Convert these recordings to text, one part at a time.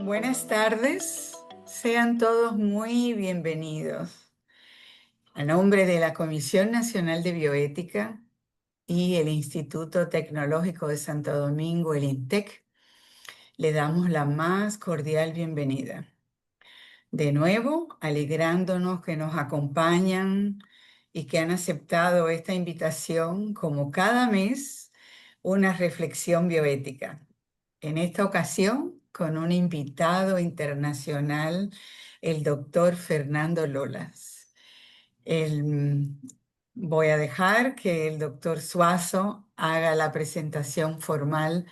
Buenas tardes, sean todos muy bienvenidos. A nombre de la Comisión Nacional de Bioética y el Instituto Tecnológico de Santo Domingo, el INTEC, le damos la más cordial bienvenida. De nuevo, alegrándonos que nos acompañan y que han aceptado esta invitación como cada mes una reflexión bioética. En esta ocasión, con un invitado internacional, el doctor Fernando Lolas. Voy a dejar que el doctor Suazo haga la presentación formal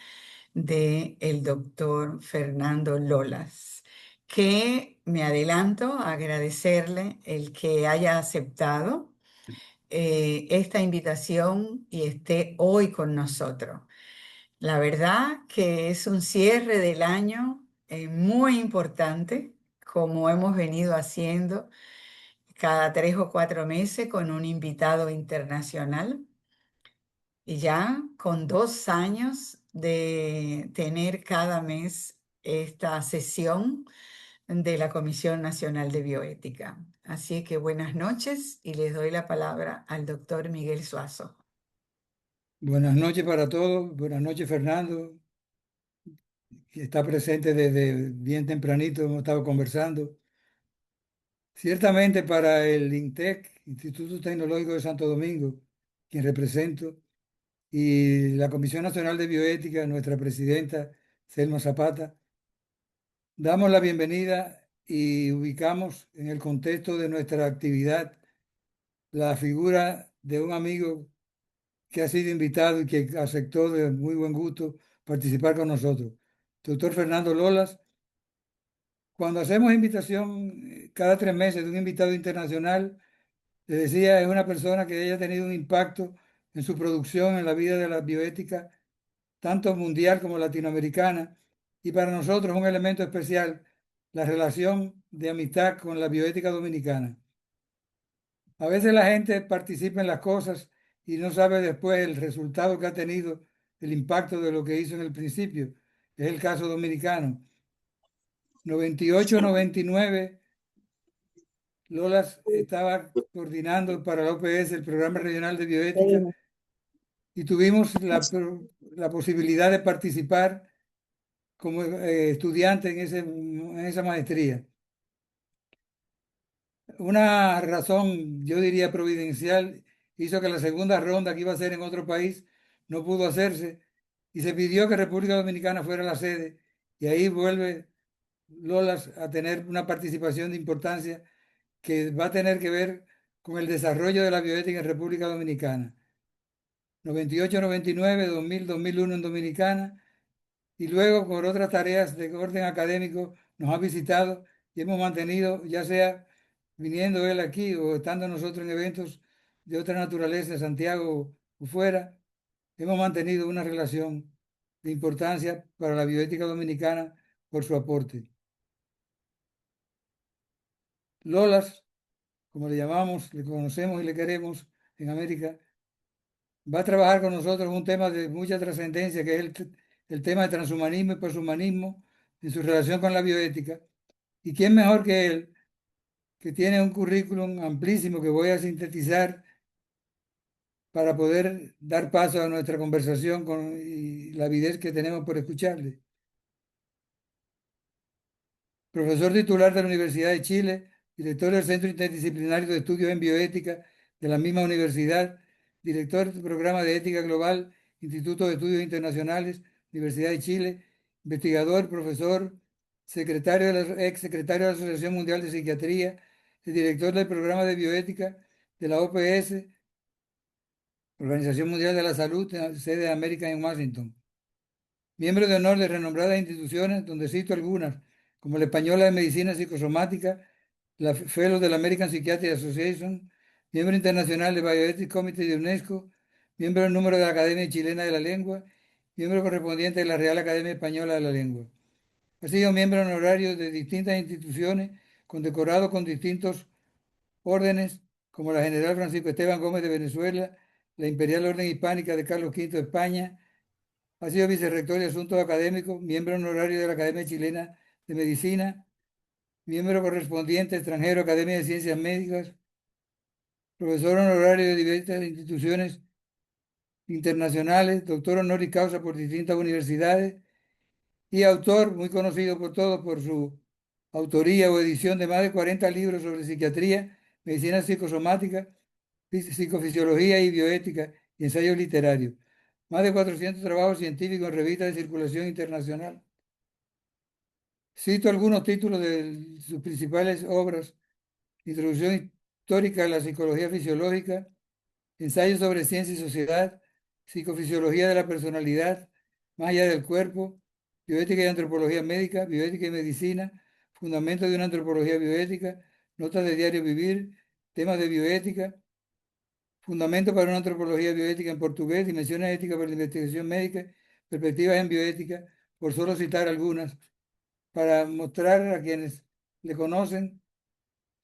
del doctor Fernando Lolas, que me adelanto a agradecerle el que haya aceptado esta invitación y esté hoy con nosotros. La verdad que es un cierre del año muy importante, como hemos venido haciendo cada 3 o 4 meses con un invitado internacional, y ya con 2 años de tener cada mes esta sesión de la Comisión Nacional de Bioética. Así que buenas noches y les doy la palabra al doctor Miguel Suazo. Buenas noches para todos. Buenas noches, Fernando, que está presente desde bien tempranito, hemos estado conversando. Ciertamente para el INTEC, Instituto Tecnológico de Santo Domingo, quien represento, y la Comisión Nacional de Bioética, nuestra presidenta, Selma Zapata, damos la bienvenida y ubicamos en el contexto de nuestra actividad la figura de un amigo que ha sido invitado y que aceptó de muy buen gusto participar con nosotros. Doctor Fernando Lolas, cuando hacemos invitación cada 3 meses de un invitado internacional, le decía, es una persona que haya tenido un impacto en su producción, en la vida de la bioética, tanto mundial como latinoamericana, y para nosotros un elemento especial, la relación de amistad con la bioética dominicana. A veces la gente participa en las cosas y no sabe después el resultado que ha tenido, el impacto de lo que hizo en el principio. Es el caso dominicano. 98-99, Lolas estaba coordinando para la OPS el Programa Regional de Bioética y tuvimos la posibilidad de participar como estudiante en esa maestría. Una razón, yo diría providencial, hizo que la segunda ronda que iba a ser en otro país no pudo hacerse y se pidió que República Dominicana fuera la sede y ahí vuelve Lolas a tener una participación de importancia que va a tener que ver con el desarrollo de la bioética en República Dominicana. 98, 99, 2000, 2001 en Dominicana y luego por otras tareas de orden académico nos ha visitado y hemos mantenido, ya sea viniendo él aquí o estando nosotros en eventos de otra naturaleza, en Santiago o fuera, hemos mantenido una relación de importancia para la bioética dominicana por su aporte. Lolas, como le llamamos, le conocemos y le queremos en América, va a trabajar con nosotros un tema de mucha trascendencia, que es el tema de transhumanismo y poshumanismo en su relación con la bioética. ¿Y quién mejor que él, que tiene un currículum amplísimo que voy a sintetizar para poder dar paso a nuestra conversación y la avidez que tenemos por escucharle? Profesor titular de la Universidad de Chile, director del Centro Interdisciplinario de Estudios en Bioética de la misma universidad, director del Programa de Ética Global, Instituto de Estudios Internacionales, Universidad de Chile, investigador, profesor, ex secretario de la Asociación Mundial de Psiquiatría, el director del Programa de Bioética de la OPS, Organización Mundial de la Salud, sede de América en Washington. Miembro de honor de renombradas instituciones, donde cito algunas, como la Española de Medicina Psicosomática, la Fellow de la American Psychiatric Association, miembro internacional de Bioethics Committee de UNESCO, miembro del número de la Academia Chilena de la Lengua, miembro correspondiente de la Real Academia Española de la Lengua. Ha sido miembro honorario de distintas instituciones, condecorado con distintos órdenes, como la General Francisco Esteban Gómez de Venezuela, la Imperial Orden Hispánica de Carlos V de España. Ha sido vicerrector de Asuntos Académicos, miembro honorario de la Academia Chilena de Medicina, miembro correspondiente extranjero, Academia de Ciencias Médicas, profesor honorario de diversas instituciones internacionales, doctor honoris causa por distintas universidades y autor, muy conocido por todos por su autoría o edición de más de 40 libros sobre psiquiatría, medicina psicosomática, psicofisiología y bioética y ensayos literarios. Más de 400 trabajos científicos en revistas de circulación internacional. Cito algunos títulos de sus principales obras: Introducción histórica a la psicología fisiológica, Ensayos sobre ciencia y sociedad, Psicofisiología de la personalidad, Más allá del cuerpo, Bioética y antropología médica, Bioética y medicina, Fundamentos de una antropología bioética, Notas de diario vivir, Temas de bioética, Fundamentos para una antropología bioética en portugués, Dimensiones éticas para la investigación médica, Perspectivas en bioética, por solo citar algunas, para mostrar a quienes le conocen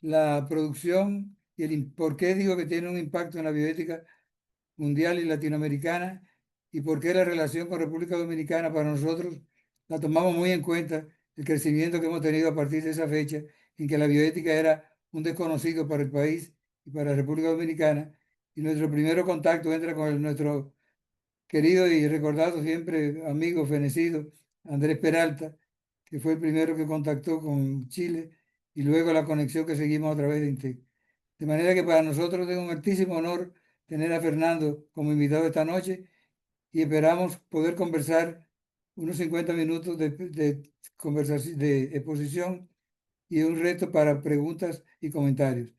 la producción y por qué digo que tiene un impacto en la bioética mundial y latinoamericana, y por qué la relación con República Dominicana para nosotros la tomamos muy en cuenta, el crecimiento que hemos tenido a partir de esa fecha, en que la bioética era un desconocido para el país y para la República Dominicana, y nuestro primer contacto entra con nuestro querido y recordado siempre amigo fenecido, Andrés Peralta, que fue el primero que contactó con Chile, y luego la conexión que seguimos a través de INTEC. De manera que para nosotros es un altísimo honor tener a Fernando como invitado esta noche, y esperamos poder conversar unos 50 minutos de conversación, de exposición, y un reto para preguntas y comentarios.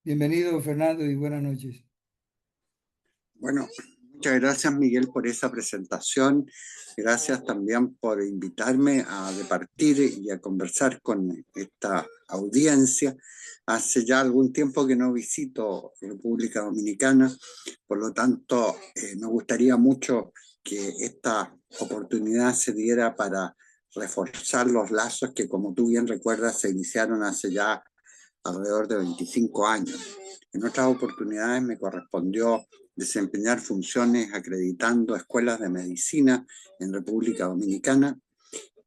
Bienvenido, Fernando, y buenas noches. Bueno, muchas gracias, Miguel, por esa presentación. Gracias también por invitarme a departir y a conversar con esta audiencia. Hace ya algún tiempo que no visito República Dominicana, por lo tanto, me gustaría mucho que esta oportunidad se diera para reforzar los lazos que, como tú bien recuerdas, se iniciaron hace ya alrededor de 25 años. En otras oportunidades me correspondió desempeñar funciones acreditando escuelas de medicina en República Dominicana,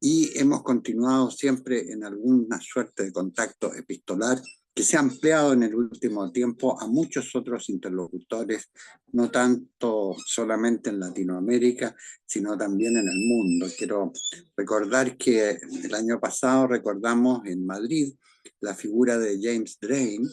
y hemos continuado siempre en alguna suerte de contacto epistolar que se ha ampliado en el último tiempo a muchos otros interlocutores, no tanto solamente en Latinoamérica, sino también en el mundo. Quiero recordar que el año pasado recordamos en Madrid la figura de James Drain,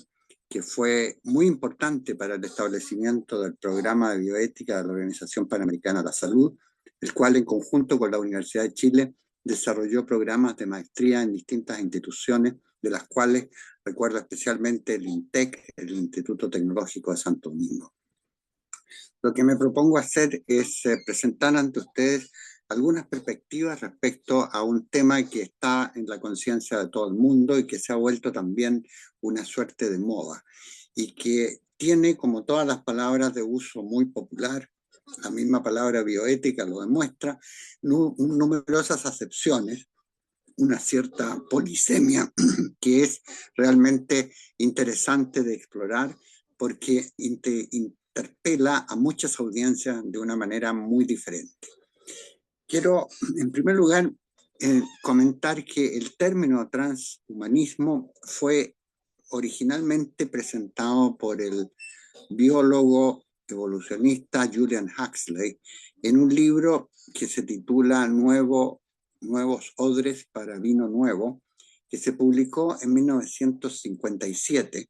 que fue muy importante para el establecimiento del programa de bioética de la Organización Panamericana de la Salud, el cual en conjunto con la Universidad de Chile desarrolló programas de maestría en distintas instituciones, de las cuales recuerdo especialmente el INTEC, el Instituto Tecnológico de Santo Domingo. Lo que me propongo hacer es presentar ante ustedes algunas perspectivas respecto a un tema que está en la conciencia de todo el mundo y que se ha vuelto también una suerte de moda, y que tiene, como todas las palabras de uso muy popular, la misma palabra bioética lo demuestra, numerosas acepciones, una cierta polisemia que es realmente interesante de explorar, porque interpela a muchas audiencias de una manera muy diferente. Quiero, en primer lugar, comentar que el término transhumanismo fue originalmente presentado por el biólogo evolucionista Julian Huxley en un libro que se titula Nuevos Odres para Vino Nuevo, que se publicó en 1957.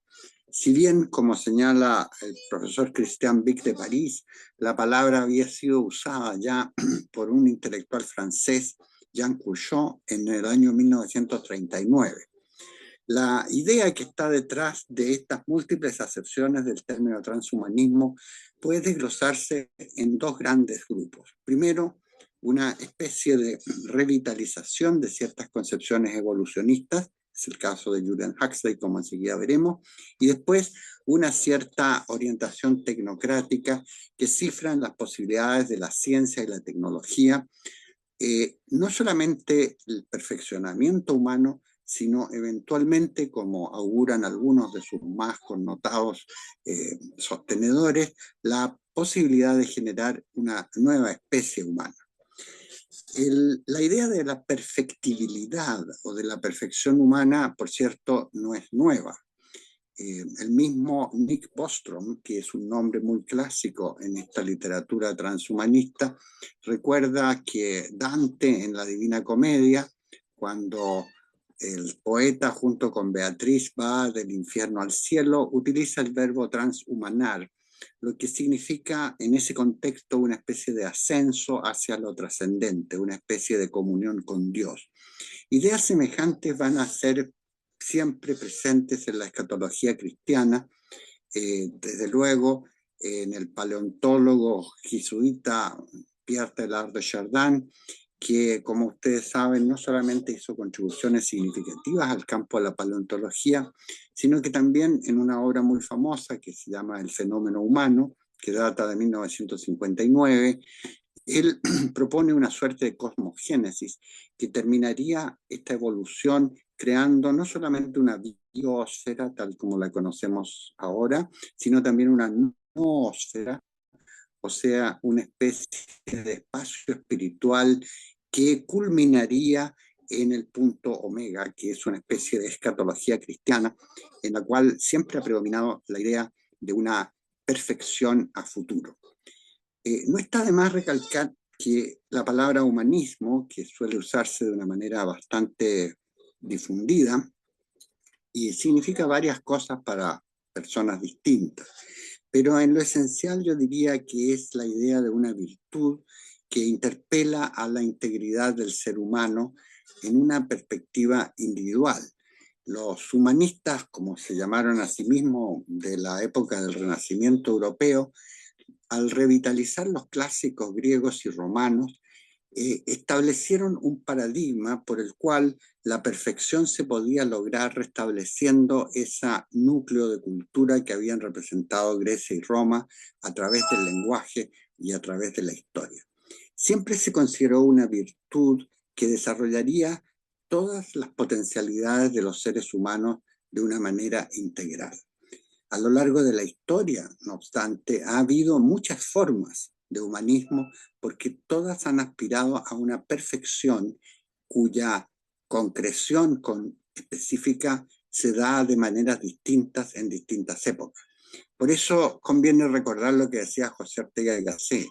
Si bien, como señala el profesor Christian Vic de París, la palabra había sido usada ya por un intelectual francés, Jean Couchot, en el año 1939. La idea que está detrás de estas múltiples acepciones del término transhumanismo puede desglosarse en dos grandes grupos. Primero, una especie de revitalización de ciertas concepciones evolucionistas, es el caso de Julian Huxley, como enseguida veremos, y después una cierta orientación tecnocrática que cifra las posibilidades de la ciencia y la tecnología, no solamente el perfeccionamiento humano, sino eventualmente, como auguran algunos de sus más connotados sostenedores, la posibilidad de generar una nueva especie humana. La idea de la perfectibilidad o de la perfección humana, por cierto, no es nueva. El mismo Nick Bostrom, que es un nombre muy clásico en esta literatura transhumanista, recuerda que Dante en la Divina Comedia, cuando el poeta junto con Beatriz va del infierno al cielo, utiliza el verbo transhumanar, lo que significa en ese contexto una especie de ascenso hacia lo trascendente, una especie de comunión con Dios. Ideas semejantes van a ser siempre presentes en la escatología cristiana, desde luego en el paleontólogo jesuita Pierre Teilhard de Chardin, que como ustedes saben no solamente hizo contribuciones significativas al campo de la paleontología, sino que también en una obra muy famosa que se llama El fenómeno humano, que data de 1959, él propone una suerte de cosmogénesis que terminaría esta evolución creando no solamente una biosfera tal como la conocemos ahora, sino también una noósfera, o sea, una especie de espacio espiritual que culminaría en el punto omega, que es una especie de escatología cristiana, en la cual siempre ha predominado la idea de una perfección a futuro. No está de más recalcar que la palabra humanismo, que suele usarse de una manera bastante difundida, y significa varias cosas para personas distintas, pero en lo esencial yo diría que es la idea de una virtud que interpela a la integridad del ser humano en una perspectiva individual. Los humanistas, como se llamaron a sí mismos de la época del Renacimiento europeo, al revitalizar los clásicos griegos y romanos, establecieron un paradigma por el cual la perfección se podía lograr restableciendo ese núcleo de cultura que habían representado Grecia y Roma a través del lenguaje y a través de la historia. Siempre se consideró una virtud que desarrollaría todas las potencialidades de los seres humanos de una manera integral. A lo largo de la historia, no obstante, ha habido muchas formas de humanismo porque todas han aspirado a una perfección cuya concreción específica se da de maneras distintas en distintas épocas. Por eso conviene recordar lo que decía José Ortega y Gasset.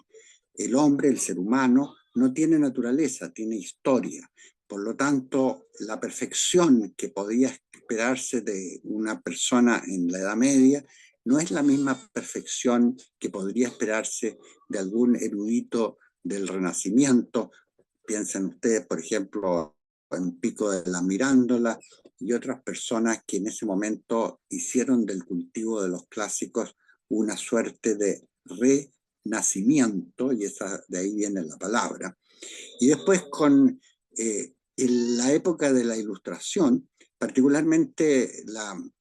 El hombre, el ser humano, no tiene naturaleza, tiene historia. Por lo tanto, la perfección que podía esperarse de una persona en la Edad Media no es la misma perfección que podría esperarse de algún erudito del Renacimiento. Piensen ustedes, por ejemplo, en Pico de la Mirándola y otras personas que en ese momento hicieron del cultivo de los clásicos una suerte de renacimiento, y de ahí viene la palabra. Y después con la época de la Ilustración, particularmente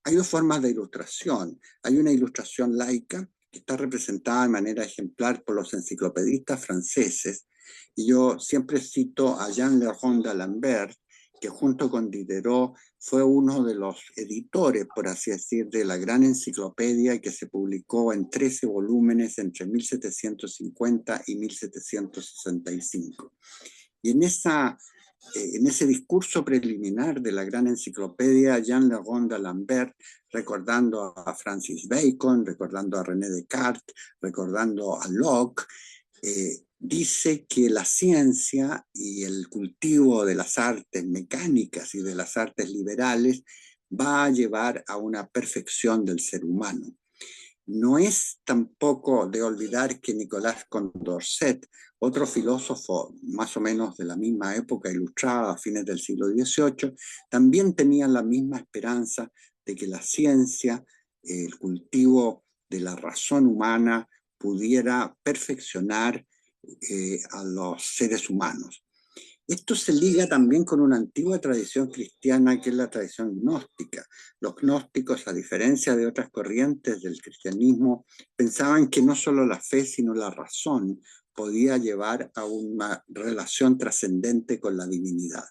hay dos formas de ilustración. Hay una ilustración laica que está representada de manera ejemplar por los enciclopedistas franceses, y yo siempre cito a Jean Leron d'Alembert, que junto con Diderot fue uno de los editores, por así decir, de la gran enciclopedia que se publicó en 13 volúmenes entre 1750 y 1765. Y en ese discurso preliminar de la gran enciclopedia, Jean Leron d'Alembert, recordando a Francis Bacon, recordando a René Descartes, recordando a Locke, dice que la ciencia y el cultivo de las artes mecánicas y de las artes liberales va a llevar a una perfección del ser humano. No es tampoco de olvidar que Nicolas Condorcet, otro filósofo más o menos de la misma época ilustrada a fines del siglo XVIII, también tenía la misma esperanza de que la ciencia, el cultivo de la razón humana, pudiera perfeccionar a los seres humanos. Esto se liga también con una antigua tradición cristiana que es la tradición gnóstica. Los gnósticos, a diferencia de otras corrientes del cristianismo, pensaban que no solo la fe, sino la razón podía llevar a una relación trascendente con la divinidad.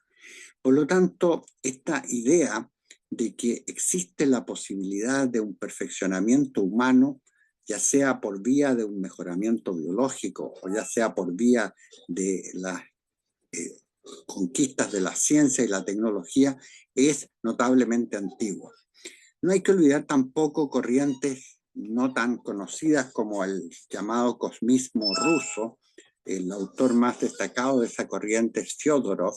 Por lo tanto, esta idea de que existe la posibilidad de un perfeccionamiento humano, ya sea por vía de un mejoramiento biológico o ya sea por vía de la conquistas de la ciencia y la tecnología es notablemente antigua. No hay que olvidar tampoco corrientes no tan conocidas como el llamado cosmismo ruso. El autor más destacado de esa corriente es Fyodorov,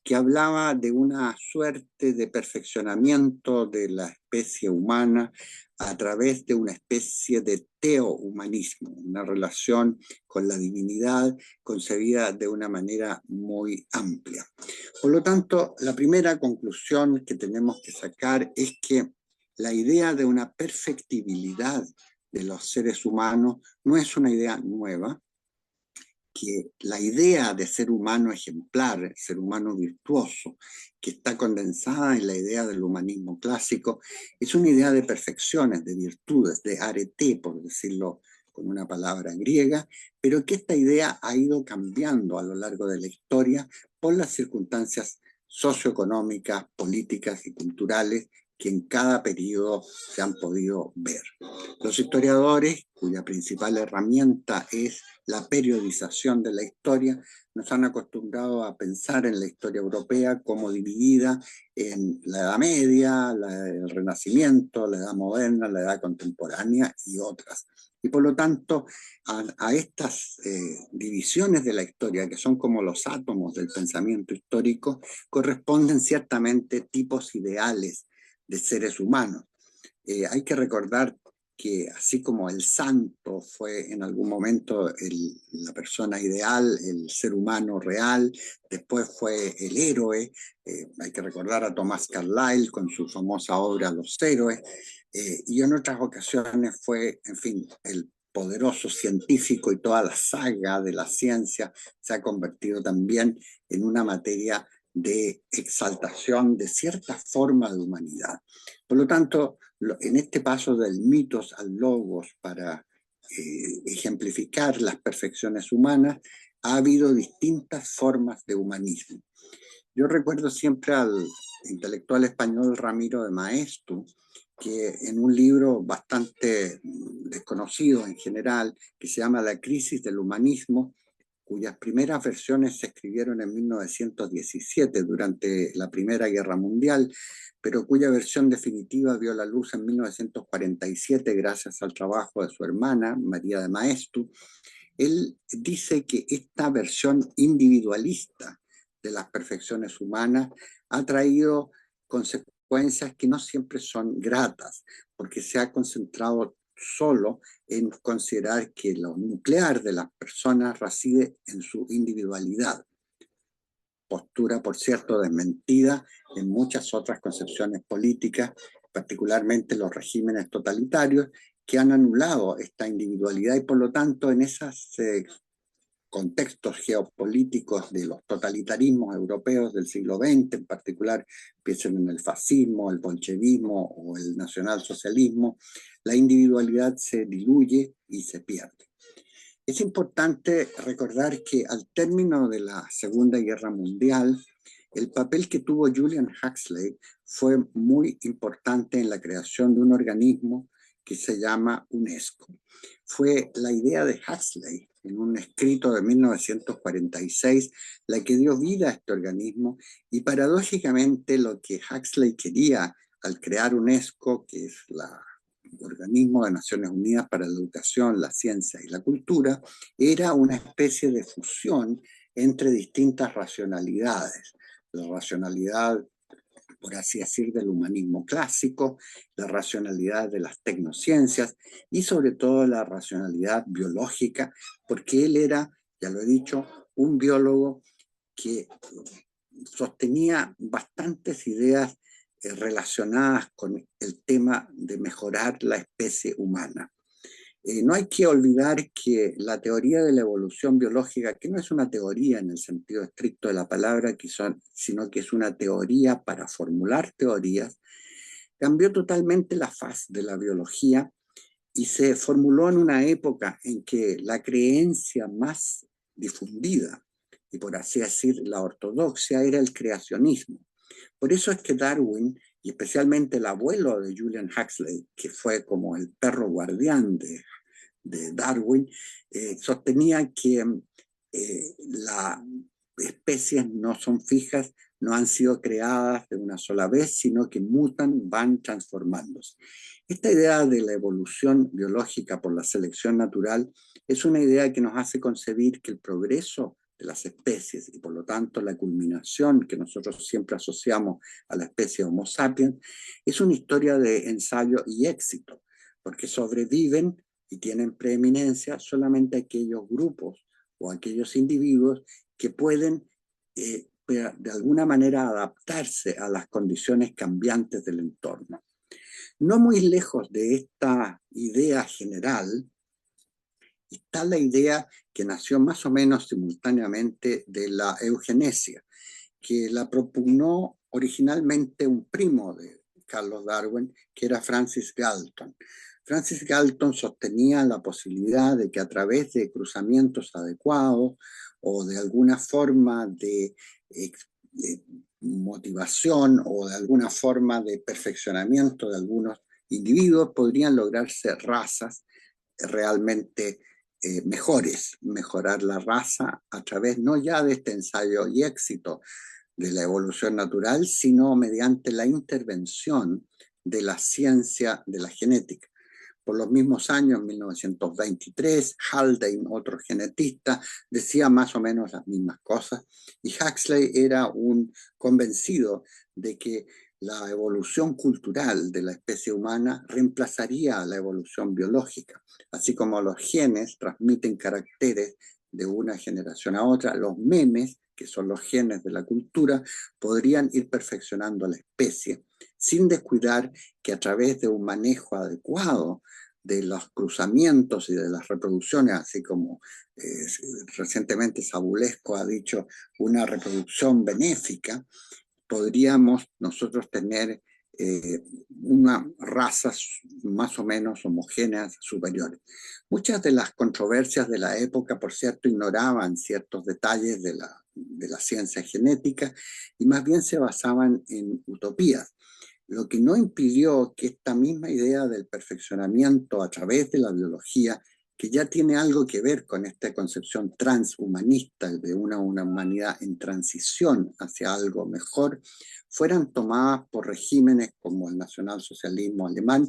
que hablaba de una suerte de perfeccionamiento de la especie humana a través de una especie de teohumanismo, una relación con la divinidad concebida de una manera muy amplia. Por lo tanto, la primera conclusión que tenemos que sacar es que la idea de una perfectibilidad de los seres humanos no es una idea nueva, que la idea de ser humano ejemplar, ser humano virtuoso, que está condensada en la idea del humanismo clásico, es una idea de perfecciones, de virtudes, de arete, por decirlo con una palabra griega, pero que esta idea ha ido cambiando a lo largo de la historia por las circunstancias socioeconómicas, políticas y culturales que en cada periodo se han podido ver. Los historiadores, cuya principal herramienta es la periodización de la historia, nos han acostumbrado a pensar en la historia europea como dividida en la Edad Media, el Renacimiento, la Edad Moderna, la Edad Contemporánea y otras. Y por lo tanto, a estas divisiones de la historia, que son como los átomos del pensamiento histórico, corresponden ciertamente tipos ideales de seres humanos. Hay que recordar que así como el santo fue en algún momento la persona ideal, el ser humano real, después fue el héroe, hay que recordar a Thomas Carlyle con su famosa obra Los héroes, y en otras ocasiones fue, en fin, el poderoso científico, y toda la saga de la ciencia se ha convertido también en una materia de exaltación de cierta forma de humanidad. Por lo tanto, en este paso del mitos al logos para ejemplificar las perfecciones humanas, ha habido distintas formas de humanismo. Yo recuerdo siempre al intelectual español Ramiro de Maeztu, que en un libro bastante desconocido en general, que se llama La crisis del humanismo, cuyas primeras versiones se escribieron en 1917 durante la Primera Guerra Mundial, pero cuya versión definitiva vio la luz en 1947 gracias al trabajo de su hermana, María de Maeztu. Él dice que esta versión individualista de las perfecciones humanas ha traído consecuencias que no siempre son gratas, porque se ha concentrado solo en considerar que lo nuclear de las personas reside en su individualidad. Postura, por cierto, desmentida en muchas otras concepciones políticas, particularmente los regímenes totalitarios, que han anulado esta individualidad y por lo tanto en esos contextos geopolíticos de los totalitarismos europeos del siglo XX, en particular piensen en el fascismo, el bolchevismo o el nacionalsocialismo, la individualidad se diluye y se pierde. Es importante recordar que al término de la Segunda Guerra Mundial, el papel que tuvo Julian Huxley fue muy importante en la creación de un organismo que se llama UNESCO. Fue la idea de Huxley, en un escrito de 1946, la que dio vida a este organismo, y paradójicamente lo que Huxley quería al crear UNESCO, que es el organismo de Naciones Unidas para la Educación, la Ciencia y la Cultura, era una especie de fusión entre distintas racionalidades. La racionalidad, por así decir, del humanismo clásico, la racionalidad de las tecnociencias y sobre todo la racionalidad biológica, porque él era, ya lo he dicho, un biólogo que sostenía bastantes ideas relacionadas con el tema de mejorar la especie humana. No hay que olvidar que la teoría de la evolución biológica, que no es una teoría en el sentido estricto de la palabra, sino que es una teoría para formular teorías, cambió totalmente la faz de la biología y se formuló en una época en que la creencia más difundida, y por así decir la ortodoxia, era el creacionismo. Por eso es que Darwin, y especialmente el abuelo de Julian Huxley, que fue como el perro guardián de Darwin, sostenía que especies no son fijas, no han sido creadas de una sola vez, sino que mutan, van transformándose. Esta idea de la evolución biológica por la selección natural es una idea que nos hace concebir que el progreso de las especies y por lo tanto la culminación que nosotros siempre asociamos a la especie Homo sapiens es una historia de ensayo y éxito, porque sobreviven y tienen preeminencia solamente aquellos grupos o aquellos individuos que pueden de alguna manera adaptarse a las condiciones cambiantes del entorno. No muy lejos de esta idea general está la idea que nació más o menos simultáneamente de la eugenesia, que la propugnó originalmente un primo de Carlos Darwin, que era Francis Galton. Francis Galton sostenía la posibilidad de que a través de cruzamientos adecuados o de alguna forma de motivación o de alguna forma de perfeccionamiento de algunos individuos podrían lograrse razas realmente mejores, mejorar la raza a través no ya de este ensayo y éxito de la evolución natural, sino mediante la intervención de la ciencia de la genética. Por los mismos años, 1923, Haldane, otro genetista, decía más o menos las mismas cosas, y Huxley era un convencido de que la evolución cultural de la especie humana reemplazaría a la evolución biológica. Así como los genes transmiten caracteres de una generación a otra, los memes, que son los genes de la cultura, podrían ir perfeccionando a la especie, sin descuidar que a través de un manejo adecuado de los cruzamientos y de las reproducciones, así como recientemente Sabulesco ha dicho, una reproducción benéfica, podríamos nosotros tener unas razas más o menos homogéneas superiores. Muchas de las controversias de la época, por cierto, ignoraban ciertos detalles de la ciencia genética y más bien se basaban en utopías, lo que no impidió que esta misma idea del perfeccionamiento a través de la biología, que ya tiene algo que ver con esta concepción transhumanista de una humanidad en transición hacia algo mejor, fueran tomadas por regímenes como el nacionalsocialismo alemán,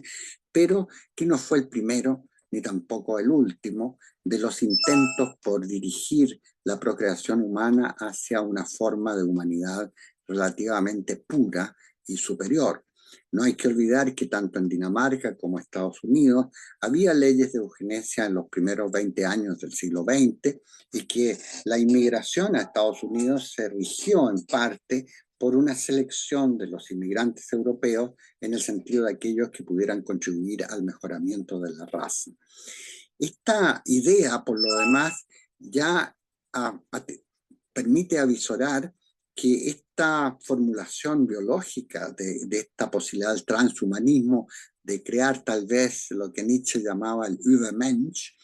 pero que no fue el primero ni tampoco el último de los intentos por dirigir la procreación humana hacia una forma de humanidad relativamente pura y superior. No hay que olvidar que tanto en Dinamarca como en Estados Unidos había leyes de eugenesia en los primeros 20 años del siglo XX y que la inmigración a Estados Unidos se rigió en parte por una selección de los inmigrantes europeos en el sentido de aquellos que pudieran contribuir al mejoramiento de la raza. Esta idea, por lo demás, ya permite avisorar que esta formulación biológica de esta posibilidad del transhumanismo, de crear tal vez lo que Nietzsche llamaba el Übermensch,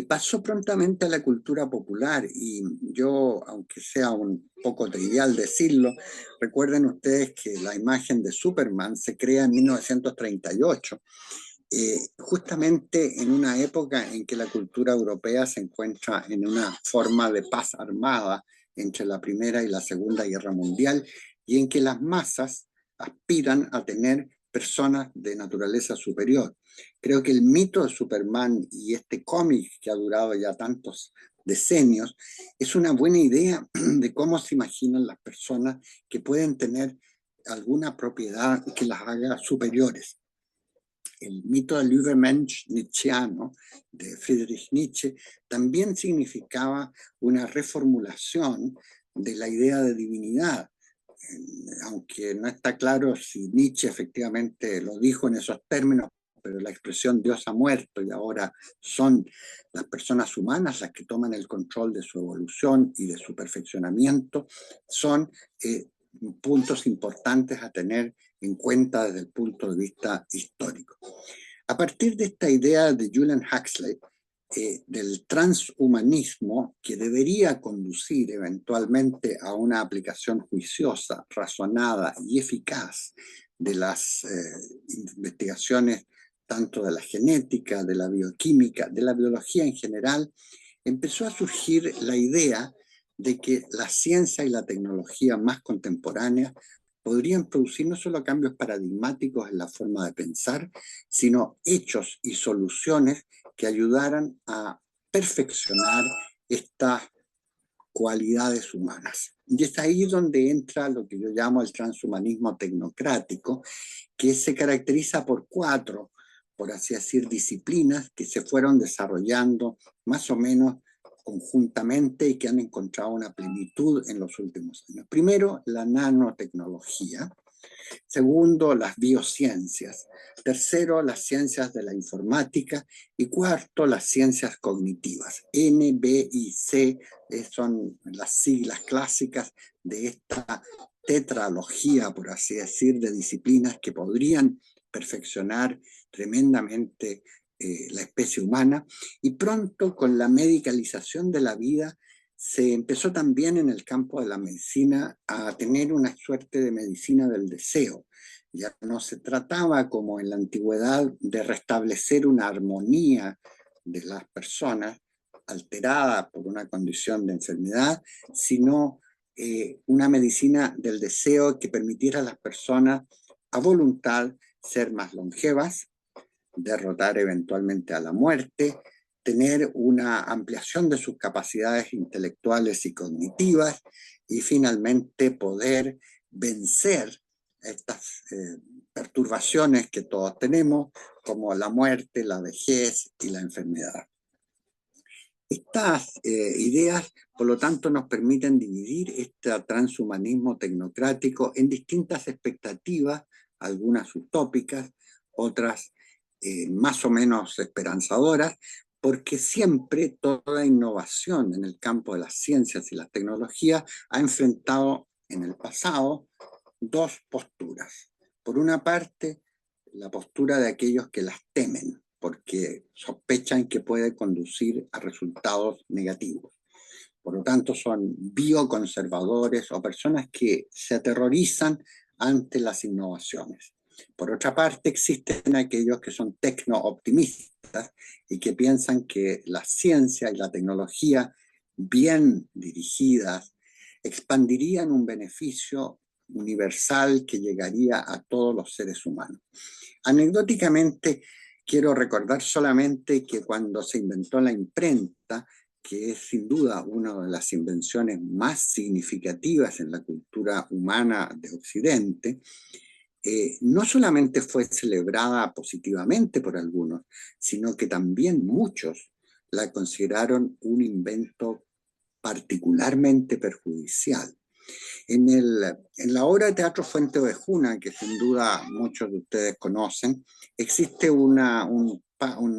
pasó prontamente a la cultura popular y yo, aunque sea un poco trivial decirlo, recuerden ustedes que la imagen de Superman se crea en 1938, justamente en una época en que la cultura europea se encuentra en una forma de paz armada entre la Primera y la Segunda Guerra Mundial y en que las masas aspiran a tener personas de naturaleza superior. Creo que el mito de Superman y este cómic que ha durado ya tantos decenios es una buena idea de cómo se imaginan las personas que pueden tener alguna propiedad que las haga superiores. El mito del Übermensch nietzscheano de Friedrich Nietzsche también significaba una reformulación de la idea de divinidad, aunque no está claro si Nietzsche efectivamente lo dijo en esos términos, pero la expresión Dios ha muerto y ahora son las personas humanas las que toman el control de su evolución y de su perfeccionamiento, son puntos importantes a tener en cuenta desde el punto de vista histórico. A partir de esta idea de Julian Huxley, del transhumanismo, que debería conducir eventualmente a una aplicación juiciosa, razonada y eficaz de las investigaciones tanto de la genética, de la bioquímica, de la biología en general, empezó a surgir la idea de que la ciencia y la tecnología más contemporáneas podrían producir no solo cambios paradigmáticos en la forma de pensar, sino hechos y soluciones que ayudaran a perfeccionar estas cualidades humanas. Y es ahí donde entra lo que yo llamo el transhumanismo tecnocrático, que se caracteriza por cuatro, por así decir, disciplinas que se fueron desarrollando más o menos conjuntamente y que han encontrado una plenitud en los últimos años. Primero, la nanotecnología. Segundo, las biociencias. Tercero, las ciencias de la informática. Y cuarto, las ciencias cognitivas. N, B y C son las siglas clásicas de esta tetralogía, por así decir, de disciplinas que podrían perfeccionar tremendamente la especie humana. Y pronto, con la medicalización de la vida, se empezó también en el campo de la medicina a tener una suerte de medicina del deseo. Ya no se trataba, como en la antigüedad, de restablecer una armonía de las personas alterada por una condición de enfermedad, sino una medicina del deseo que permitiera a las personas a voluntad ser más longevas, derrotar eventualmente a la muerte, tener una ampliación de sus capacidades intelectuales y cognitivas y finalmente poder vencer estas perturbaciones que todos tenemos, como la muerte, la vejez y la enfermedad. Estas ideas, por lo tanto, nos permiten dividir este transhumanismo tecnocrático en distintas expectativas, algunas utópicas, otras más o menos esperanzadoras, porque siempre toda innovación en el campo de las ciencias y las tecnologías ha enfrentado en el pasado dos posturas. Por una parte, la postura de aquellos que las temen, porque sospechan que puede conducir a resultados negativos. Por lo tanto, son bioconservadores o personas que se aterrorizan ante las innovaciones. Por otra parte, existen aquellos que son tecno-optimistas y que piensan que la ciencia y la tecnología bien dirigidas expandirían un beneficio universal que llegaría a todos los seres humanos. Anecdóticamente, quiero recordar solamente que cuando se inventó la imprenta, que es sin duda una de las invenciones más significativas en la cultura humana de Occidente, no solamente fue celebrada positivamente por algunos, sino que también muchos la consideraron un invento particularmente perjudicial. En la obra de teatro Fuente Ovejuna, que sin duda muchos de ustedes conocen, existe un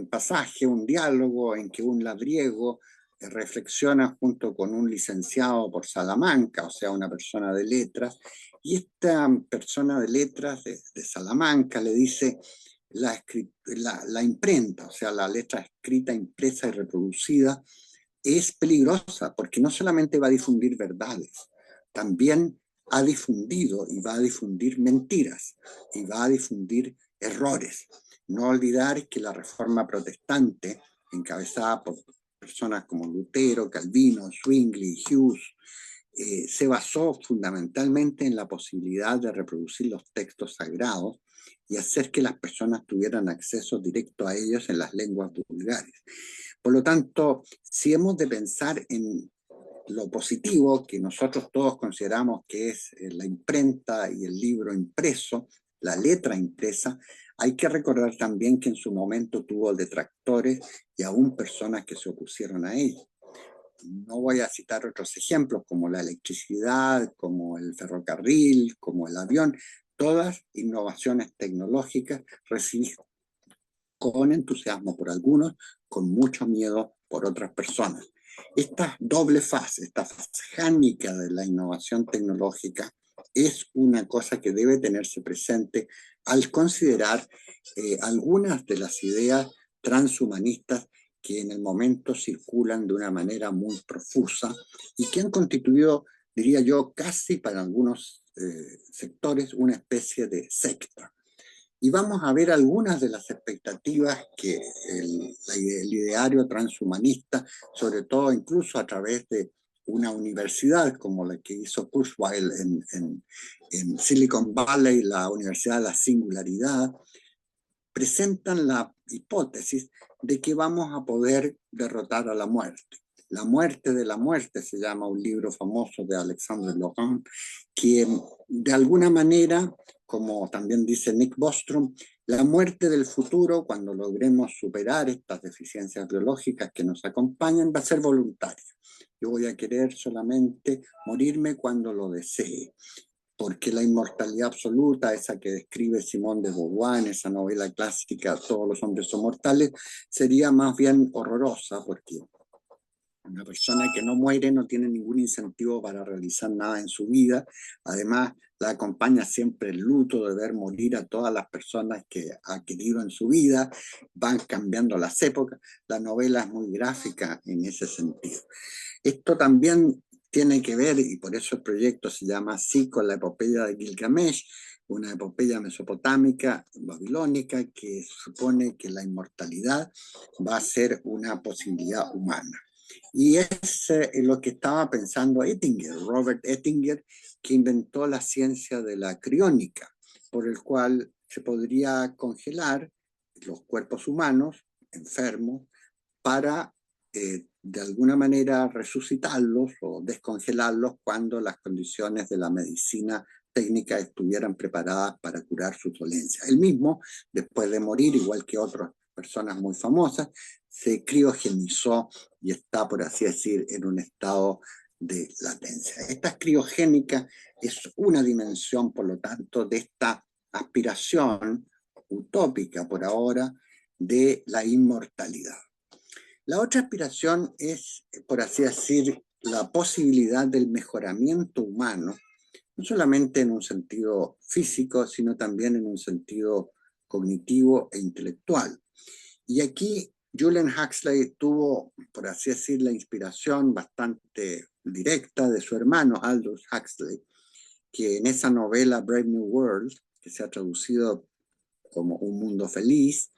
pasaje, un diálogo en que un labriego reflexiona junto con un licenciado por Salamanca, o sea, una persona de letras, y esta persona de letras de Salamanca le dice la imprenta, o sea, la letra escrita, impresa y reproducida, es peligrosa porque no solamente va a difundir verdades, también ha difundido y va a difundir mentiras y va a difundir errores. No olvidar que la Reforma Protestante, encabezada por personas como Lutero, Calvino, Zwingli, Hughes, se basó fundamentalmente en la posibilidad de reproducir los textos sagrados y hacer que las personas tuvieran acceso directo a ellos en las lenguas vulgares. Por lo tanto, si hemos de pensar en lo positivo que nosotros todos consideramos que es la imprenta y el libro impreso, la letra impresa, hay que recordar también que en su momento tuvo detractores y aún personas que se opusieron a ello. No voy a citar otros ejemplos como la electricidad, como el ferrocarril, como el avión, todas innovaciones tecnológicas recibidas con entusiasmo por algunos, con mucho miedo por otras personas. Esta doble fase, esta fase jánica de la innovación tecnológica, es una cosa que debe tenerse presente al considerar algunas de las ideas transhumanistas que en el momento circulan de una manera muy profusa y que han constituido, diría yo, casi para algunos sectores una especie de secta. Y vamos a ver algunas de las expectativas que el ideario transhumanista, sobre todo incluso a través de una universidad como la que hizo Kurzweil en Silicon Valley, la Universidad de la Singularidad, presentan la hipótesis de que vamos a poder derrotar a la muerte. La muerte de la muerte se llama un libro famoso de Alexandre Laurent, que de alguna manera, como también dice Nick Bostrom, la muerte del futuro, cuando logremos superar estas deficiencias biológicas que nos acompañan, va a ser voluntaria. Yo voy a querer solamente morirme cuando lo desee, porque la inmortalidad absoluta, esa que describe Simone de Beauvoir en esa novela clásica, Todos los hombres son mortales, sería más bien horrorosa, porque una persona que no muere no tiene ningún incentivo para realizar nada en su vida. Además, la acompaña siempre el luto de ver morir a todas las personas que ha querido en su vida. Van cambiando las épocas. La novela es muy gráfica en ese sentido. Esto también tiene que ver, y por eso el proyecto se llama así, con la epopeya de Gilgamesh, una epopeya mesopotámica, babilónica, que supone que la inmortalidad va a ser una posibilidad humana. Y es lo que estaba pensando Ettinger, Robert Ettinger, que inventó la ciencia de la criónica, por el cual se podría congelar los cuerpos humanos enfermos para de alguna manera resucitarlos o descongelarlos cuando las condiciones de la medicina técnica estuvieran preparadas para curar su dolencia. Él mismo, después de morir, igual que otras personas muy famosas, se criogenizó y está, por así decir, en un estado de latencia. Esta criogénica es una dimensión, por lo tanto, de esta aspiración utópica por ahora de la inmortalidad. La otra aspiración es, por así decir, la posibilidad del mejoramiento humano, no solamente en un sentido físico, sino también en un sentido cognitivo e intelectual. Y aquí Julian Huxley tuvo, por así decir, la inspiración bastante directa de su hermano Aldous Huxley, que en esa novela Brave New World, que se ha traducido como Un Mundo Feliz,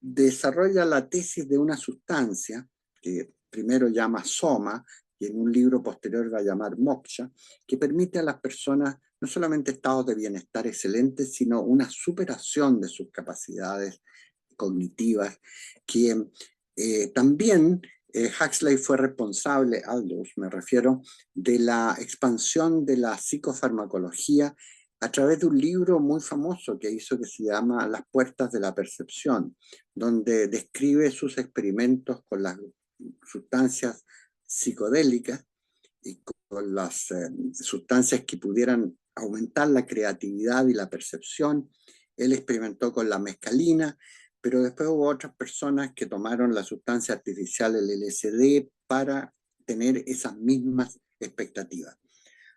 desarrolla la tesis de una sustancia que primero llama soma y en un libro posterior va a llamar moksha, que permite a las personas no solamente estados de bienestar excelentes, sino una superación de sus capacidades cognitivas, que también Huxley fue responsable, Aldous me refiero, de la expansión de la psicofarmacología a través de un libro muy famoso que hizo que se llama Las puertas de la percepción, donde describe sus experimentos con las sustancias psicodélicas y con las sustancias que pudieran aumentar la creatividad y la percepción. Él experimentó con la mescalina, pero después hubo otras personas que tomaron la sustancia artificial, el LSD, para tener esas mismas expectativas.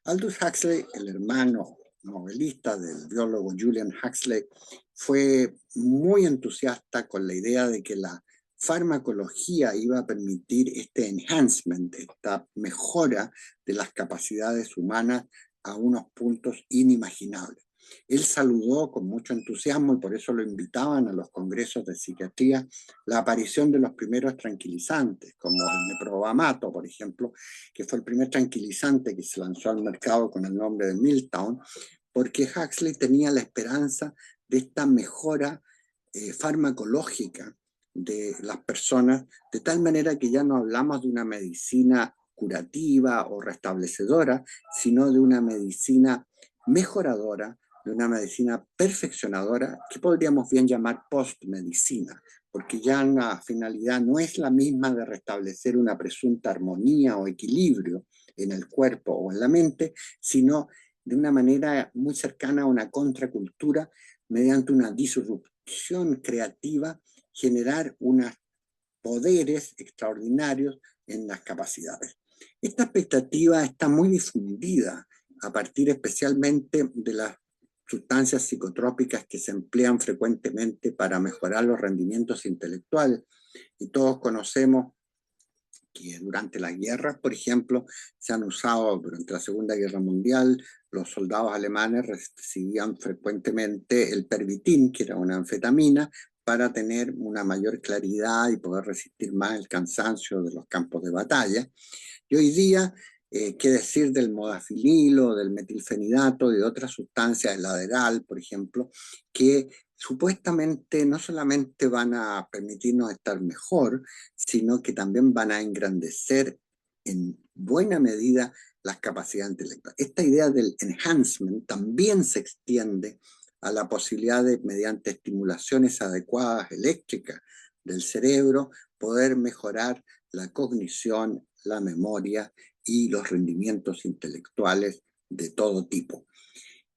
Aldous Huxley, el hermano novelista del biólogo Julian Huxley, fue muy entusiasta con la idea de que la farmacología iba a permitir este enhancement, esta mejora de las capacidades humanas a unos puntos inimaginables. Él saludó con mucho entusiasmo, y por eso lo invitaban a los congresos de psiquiatría, la aparición de los primeros tranquilizantes, como el meprobamato, por ejemplo, que fue el primer tranquilizante que se lanzó al mercado con el nombre de Miltown, porque Huxley tenía la esperanza de esta mejora farmacológica de las personas, de tal manera que ya no hablamos de una medicina curativa o restablecedora, sino de una medicina mejoradora, de una medicina perfeccionadora, que podríamos bien llamar postmedicina, porque ya la finalidad no es la misma de restablecer una presunta armonía o equilibrio en el cuerpo o en la mente, sino de una manera muy cercana a una contracultura, mediante una disrupción creativa, generar unos poderes extraordinarios en las capacidades. Esta expectativa está muy difundida a partir especialmente de las sustancias psicotrópicas que se emplean frecuentemente para mejorar los rendimientos intelectuales. Y todos conocemos que durante las guerras, por ejemplo, se han usado durante la Segunda Guerra Mundial, los soldados alemanes recibían frecuentemente el Pervitin, que era una anfetamina, para tener una mayor claridad y poder resistir más el cansancio de los campos de batalla. Y hoy día, qué decir del modafinilo, del metilfenidato y de otras sustancias, el Adderall, por ejemplo, que supuestamente no solamente van a permitirnos estar mejor, sino que también van a engrandecer en buena medida las capacidades intelectuales. Esta idea del enhancement también se extiende a la posibilidad de, mediante estimulaciones adecuadas eléctricas del cerebro, poder mejorar la cognición, la memoria y los rendimientos intelectuales de todo tipo.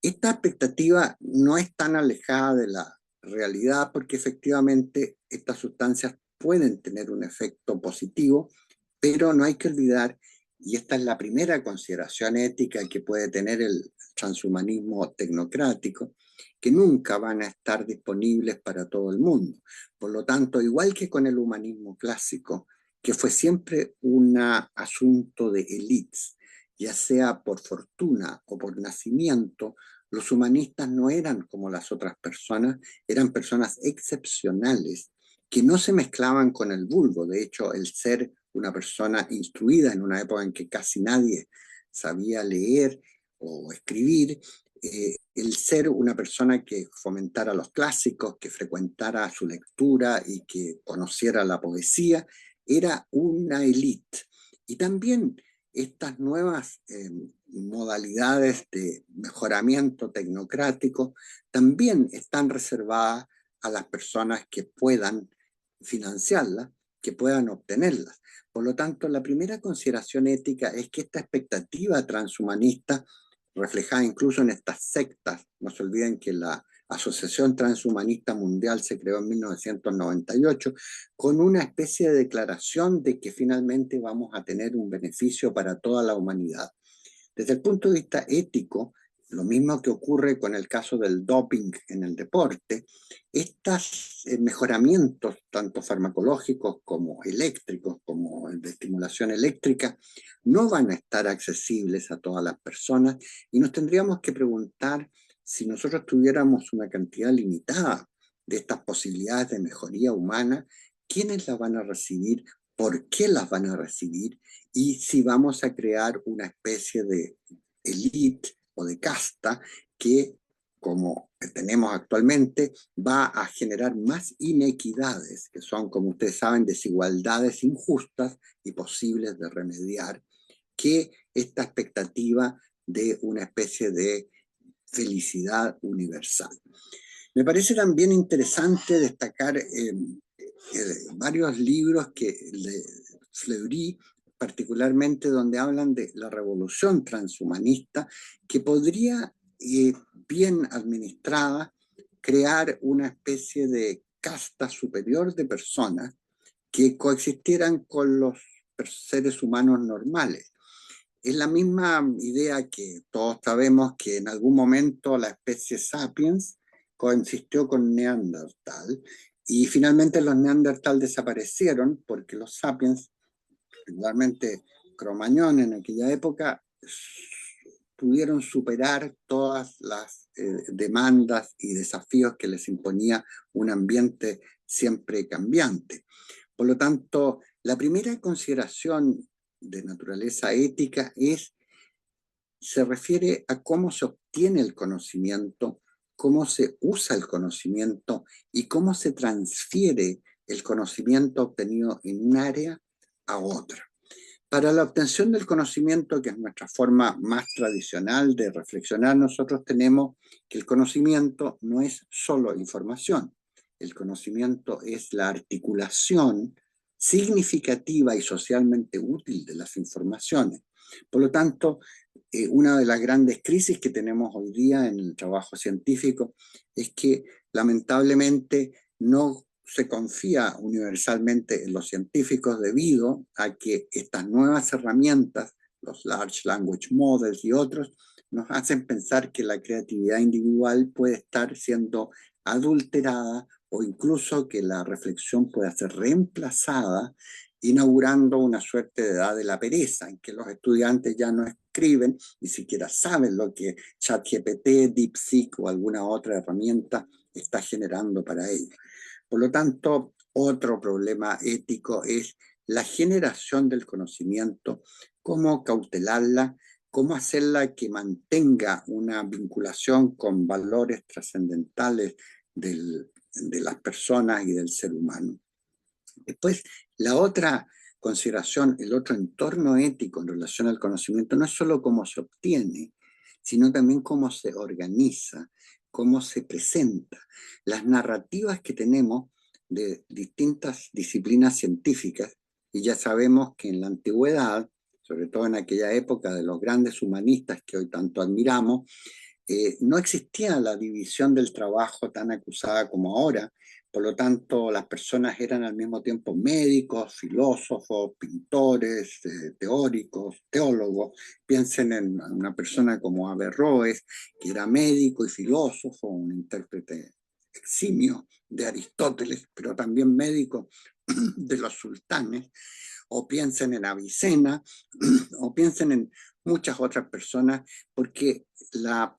Esta expectativa no es tan alejada de la realidad porque efectivamente estas sustancias pueden tener un efecto positivo, pero no hay que olvidar, y esta es la primera consideración ética que puede tener el transhumanismo tecnocrático, que nunca van a estar disponibles para todo el mundo. Por lo tanto, igual que con el humanismo clásico, que fue siempre un asunto de élites, ya sea por fortuna o por nacimiento, los humanistas no eran como las otras personas, eran personas excepcionales que no se mezclaban con el vulgo. De hecho, el ser una persona instruida en una época en que casi nadie sabía leer o escribir, el ser una persona que fomentara los clásicos, que frecuentara su lectura y que conociera la poesía, era una élite. Y también estas nuevas modalidades de mejoramiento tecnocrático también están reservadas a las personas que puedan financiarlas, que puedan obtenerlas. Por lo tanto, la primera consideración ética es que esta expectativa transhumanista, reflejada incluso en estas sectas, no se olviden que la Asociación Transhumanista Mundial se creó en 1998 con una especie de declaración de que finalmente vamos a tener un beneficio para toda la humanidad. Desde el punto de vista ético, lo mismo que ocurre con el caso del doping en el deporte, estos mejoramientos, tanto farmacológicos como eléctricos, como el de estimulación eléctrica, no van a estar accesibles a todas las personas y nos tendríamos que preguntar si nosotros tuviéramos una cantidad limitada de estas posibilidades de mejoría humana, ¿quiénes las van a recibir? ¿Por qué las van a recibir? Y si vamos a crear una especie de elite o de casta que, como tenemos actualmente, va a generar más inequidades, que son, como ustedes saben, desigualdades injustas y posibles de remediar, que esta expectativa de una especie de felicidad universal. Me parece también interesante destacar varios libros que de Fleury, particularmente donde hablan de la revolución transhumanista, que podría, bien administrada, crear una especie de casta superior de personas que coexistieran con los seres humanos normales. Es la misma idea que todos sabemos que en algún momento la especie sapiens coexistió con Neandertal y finalmente los Neandertal desaparecieron porque los sapiens, particularmente Cromañón en aquella época, pudieron superar todas las demandas y desafíos que les imponía un ambiente siempre cambiante. Por lo tanto, la primera consideración de naturaleza ética se refiere a cómo se obtiene el conocimiento, cómo se usa el conocimiento y cómo se transfiere el conocimiento obtenido en un área a otra. Para la obtención del conocimiento, que es nuestra forma más tradicional de reflexionar, nosotros tenemos que el conocimiento no es solo información. El conocimiento es la articulación significativa y socialmente útil de las informaciones. Por lo tanto, una de las grandes crisis que tenemos hoy día en el trabajo científico es que lamentablemente no se confía universalmente en los científicos debido a que estas nuevas herramientas, los Large Language Models y otros, nos hacen pensar que la creatividad individual puede estar siendo adulterada o incluso que la reflexión pueda ser reemplazada, inaugurando una suerte de edad de la pereza, en que los estudiantes ya no escriben, ni siquiera saben lo que ChatGPT, DeepSeek o alguna otra herramienta está generando para ellos. Por lo tanto, otro problema ético es la generación del conocimiento, cómo cautelarla, cómo hacerla que mantenga una vinculación con valores trascendentales de las personas y del ser humano. Después, la otra consideración, el otro entorno ético en relación al conocimiento, no es solo cómo se obtiene, sino también cómo se organiza, cómo se presenta. Las narrativas que tenemos de distintas disciplinas científicas, y ya sabemos que en la antigüedad, sobre todo en aquella época de los grandes humanistas que hoy tanto admiramos, no existía la división del trabajo tan acusada como ahora. Por lo tanto, las personas eran al mismo tiempo médicos, filósofos, pintores, teóricos, teólogos. Piensen en una persona como Averroes, que era médico y filósofo, un intérprete eximio de Aristóteles, pero también médico de los sultanes. O piensen en Avicena, o piensen en muchas otras personas, porque la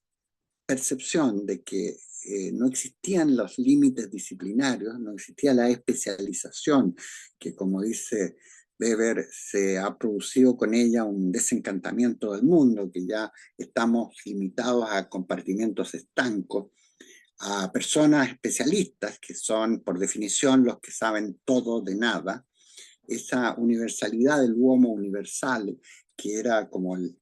percepción de que no existían los límites disciplinarios, no existía la especialización, que como dice Weber, se ha producido con ella un desencantamiento del mundo, que ya estamos limitados a compartimentos estancos, a personas especialistas, que son por definición los que saben todo de nada. Esa universalidad del uomo universal, que era como el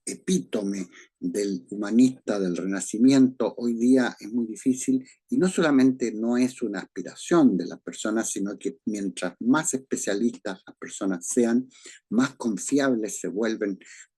epítome del humanista del Renacimiento, hoy día es muy difícil, y no solamente no es una aspiración de las personas, sino que mientras más especialistas las personas sean, más confiables se vuelven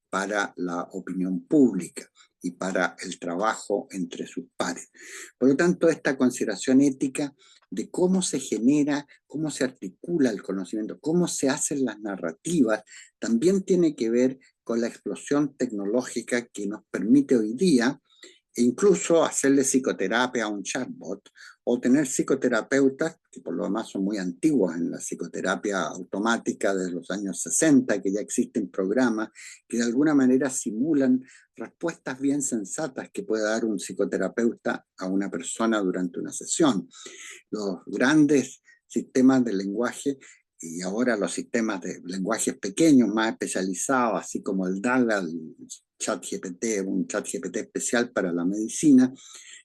para la opinión pública y para el trabajo entre sus pares. Por lo tanto, esta consideración ética de cómo se genera, cómo se articula el conocimiento, cómo se hacen las narrativas, también tiene que ver con la explosión tecnológica que nos permite hoy día incluso hacerle psicoterapia a un chatbot o tener psicoterapeutas, que por lo demás son muy antiguos en la psicoterapia automática de los años 60, que ya existen programas que de alguna manera simulan respuestas bien sensatas que puede dar un psicoterapeuta a una persona durante una sesión. Los grandes sistemas de lenguaje y ahora los sistemas de lenguajes pequeños, más especializados, así como el DALL, el ChatGPT, un ChatGPT especial para la medicina,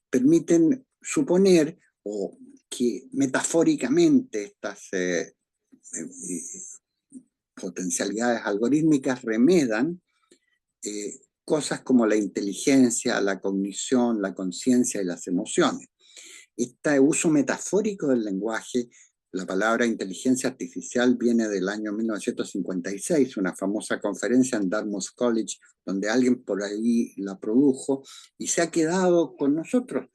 permiten suponer o que metafóricamente estas potencialidades algorítmicas remedan cosas como la inteligencia, la cognición, la conciencia y las emociones. Este uso metafórico del lenguaje, la palabra inteligencia artificial viene del año 1956, una famosa conferencia en Dartmouth College, donde alguien por ahí la produjo y se ha quedado con nosotros.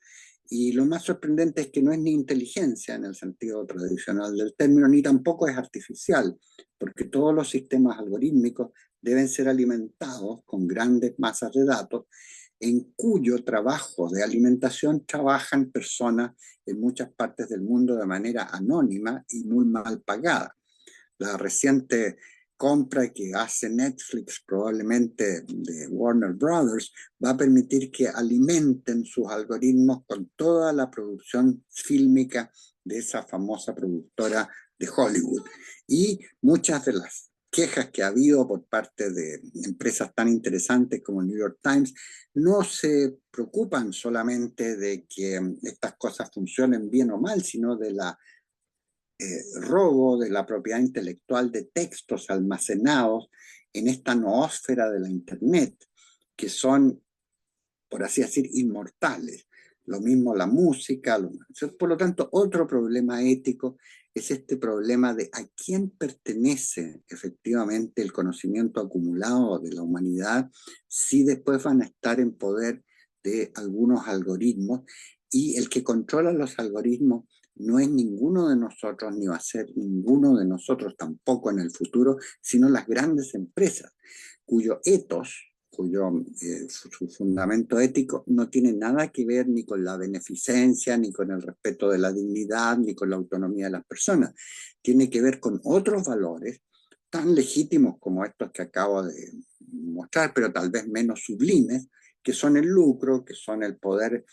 Y lo más sorprendente es que no es ni inteligencia en el sentido tradicional del término, ni tampoco es artificial, porque todos los sistemas algorítmicos deben ser alimentados con grandes masas de datos, en cuyo trabajo de alimentación trabajan personas en muchas partes del mundo de manera anónima y muy mal pagada. La reciente compra que hace Netflix, probablemente de Warner Brothers, va a permitir que alimenten sus algoritmos con toda la producción fílmica de esa famosa productora de Hollywood. Y muchas de las quejas que ha habido por parte de empresas tan interesantes como el New York Times no se preocupan solamente de que estas cosas funcionen bien o mal, sino de la robo de la propiedad intelectual de textos almacenados en esta noósfera de la Internet, que son, por así decir, inmortales. Lo mismo la música. Por lo tanto, otro problema ético es este problema de a quién pertenece efectivamente el conocimiento acumulado de la humanidad, si después van a estar en poder de algunos algoritmos, y el que controla los algoritmos no es ninguno de nosotros, ni va a ser ninguno de nosotros tampoco en el futuro, sino las grandes empresas, cuyo ethos, su fundamento ético no tiene nada que ver ni con la beneficencia, ni con el respeto de la dignidad, ni con la autonomía de las personas. Tiene que ver con otros valores tan legítimos como estos que acabo de mostrar, pero tal vez menos sublimes, que son el lucro, que son el poder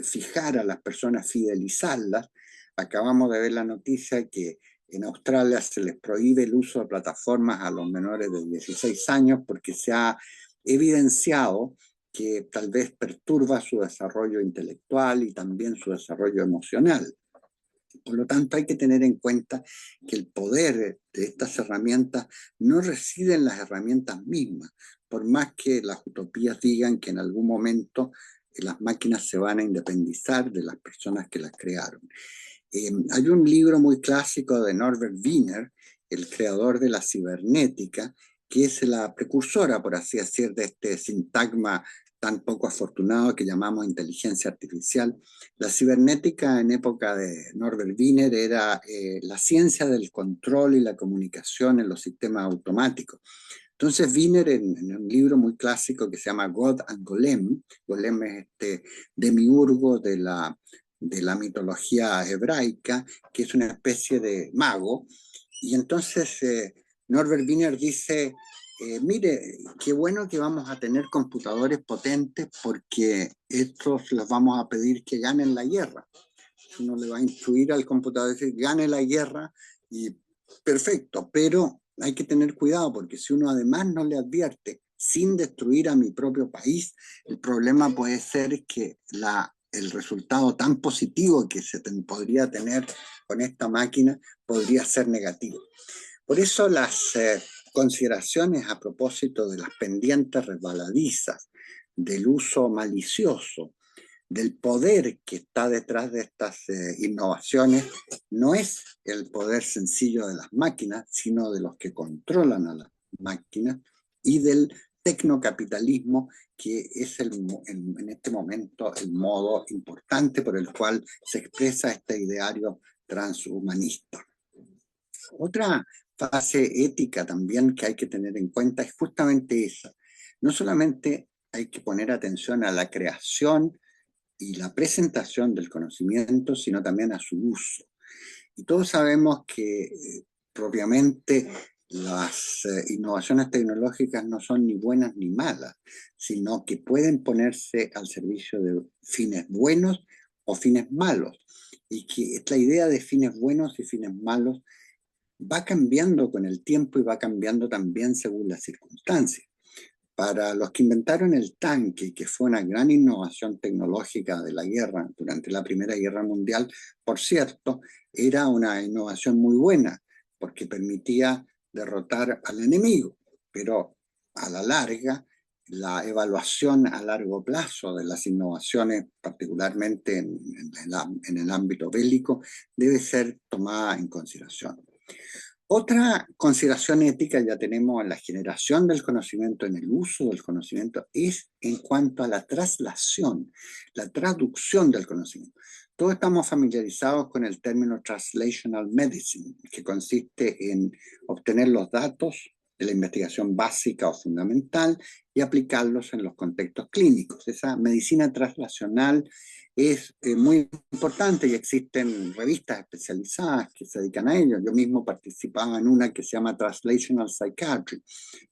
fijar a las personas, fidelizarlas, acabamos de ver la noticia que en Australia se les prohíbe el uso de plataformas a los menores de 16 años porque se ha evidenciado que tal vez perturba su desarrollo intelectual y también su desarrollo emocional. Por lo tanto, hay que tener en cuenta que el poder de estas herramientas no reside en las herramientas mismas, por más que las utopías digan que en algún momento las máquinas se van a independizar de las personas que las crearon. Hay un libro muy clásico de Norbert Wiener, el creador de la cibernética, que es la precursora, por así decir, de este sintagma tan poco afortunado que llamamos inteligencia artificial. La cibernética en época de Norbert Wiener era la ciencia del control y la comunicación en los sistemas automáticos. Entonces Wiener, en un libro muy clásico que se llama God and Golem, Golem es este demiurgo de la mitología hebraica, que es una especie de mago, y entonces Norbert Wiener dice, mire, qué bueno que vamos a tener computadores potentes porque estos les vamos a pedir que ganen la guerra. Uno le va a instruir al computador, decir, gane la guerra, y perfecto, pero hay que tener cuidado porque si uno además no le advierte, sin destruir a mi propio país, el problema puede ser que el resultado tan positivo que se podría tener con esta máquina podría ser negativo. Por eso las consideraciones a propósito de las pendientes resbaladizas, del uso malicioso, del poder que está detrás de estas innovaciones, no es el poder sencillo de las máquinas, sino de los que controlan a las máquinas y del tecnocapitalismo, que es en este momento el modo importante por el cual se expresa este ideario transhumanista. Otra fase ética también que hay que tener en cuenta es justamente esa. No solamente hay que poner atención a la creación y la presentación del conocimiento, sino también a su uso. Y todos sabemos que propiamente las innovaciones tecnológicas no son ni buenas ni malas, sino que pueden ponerse al servicio de fines buenos o fines malos. Y que la idea de fines buenos y fines malos va cambiando con el tiempo y va cambiando también según las circunstancias. Para los que inventaron el tanque, que fue una gran innovación tecnológica de la guerra durante la Primera Guerra Mundial, por cierto, era una innovación muy buena, porque permitía derrotar al enemigo, pero a la larga, la evaluación a largo plazo de las innovaciones, particularmente en el ámbito bélico, debe ser tomada en consideración. Otra consideración ética ya tenemos en la generación del conocimiento, en el uso del conocimiento, es en cuanto a la traslación, la traducción del conocimiento. Todos estamos familiarizados con el término translational medicine, que consiste en obtener los datos de la investigación básica o fundamental y aplicarlos en los contextos clínicos. Esa medicina translacional es muy importante y existen revistas especializadas que se dedican a ello. Yo mismo participaba en una que se llama Translational Psychiatry,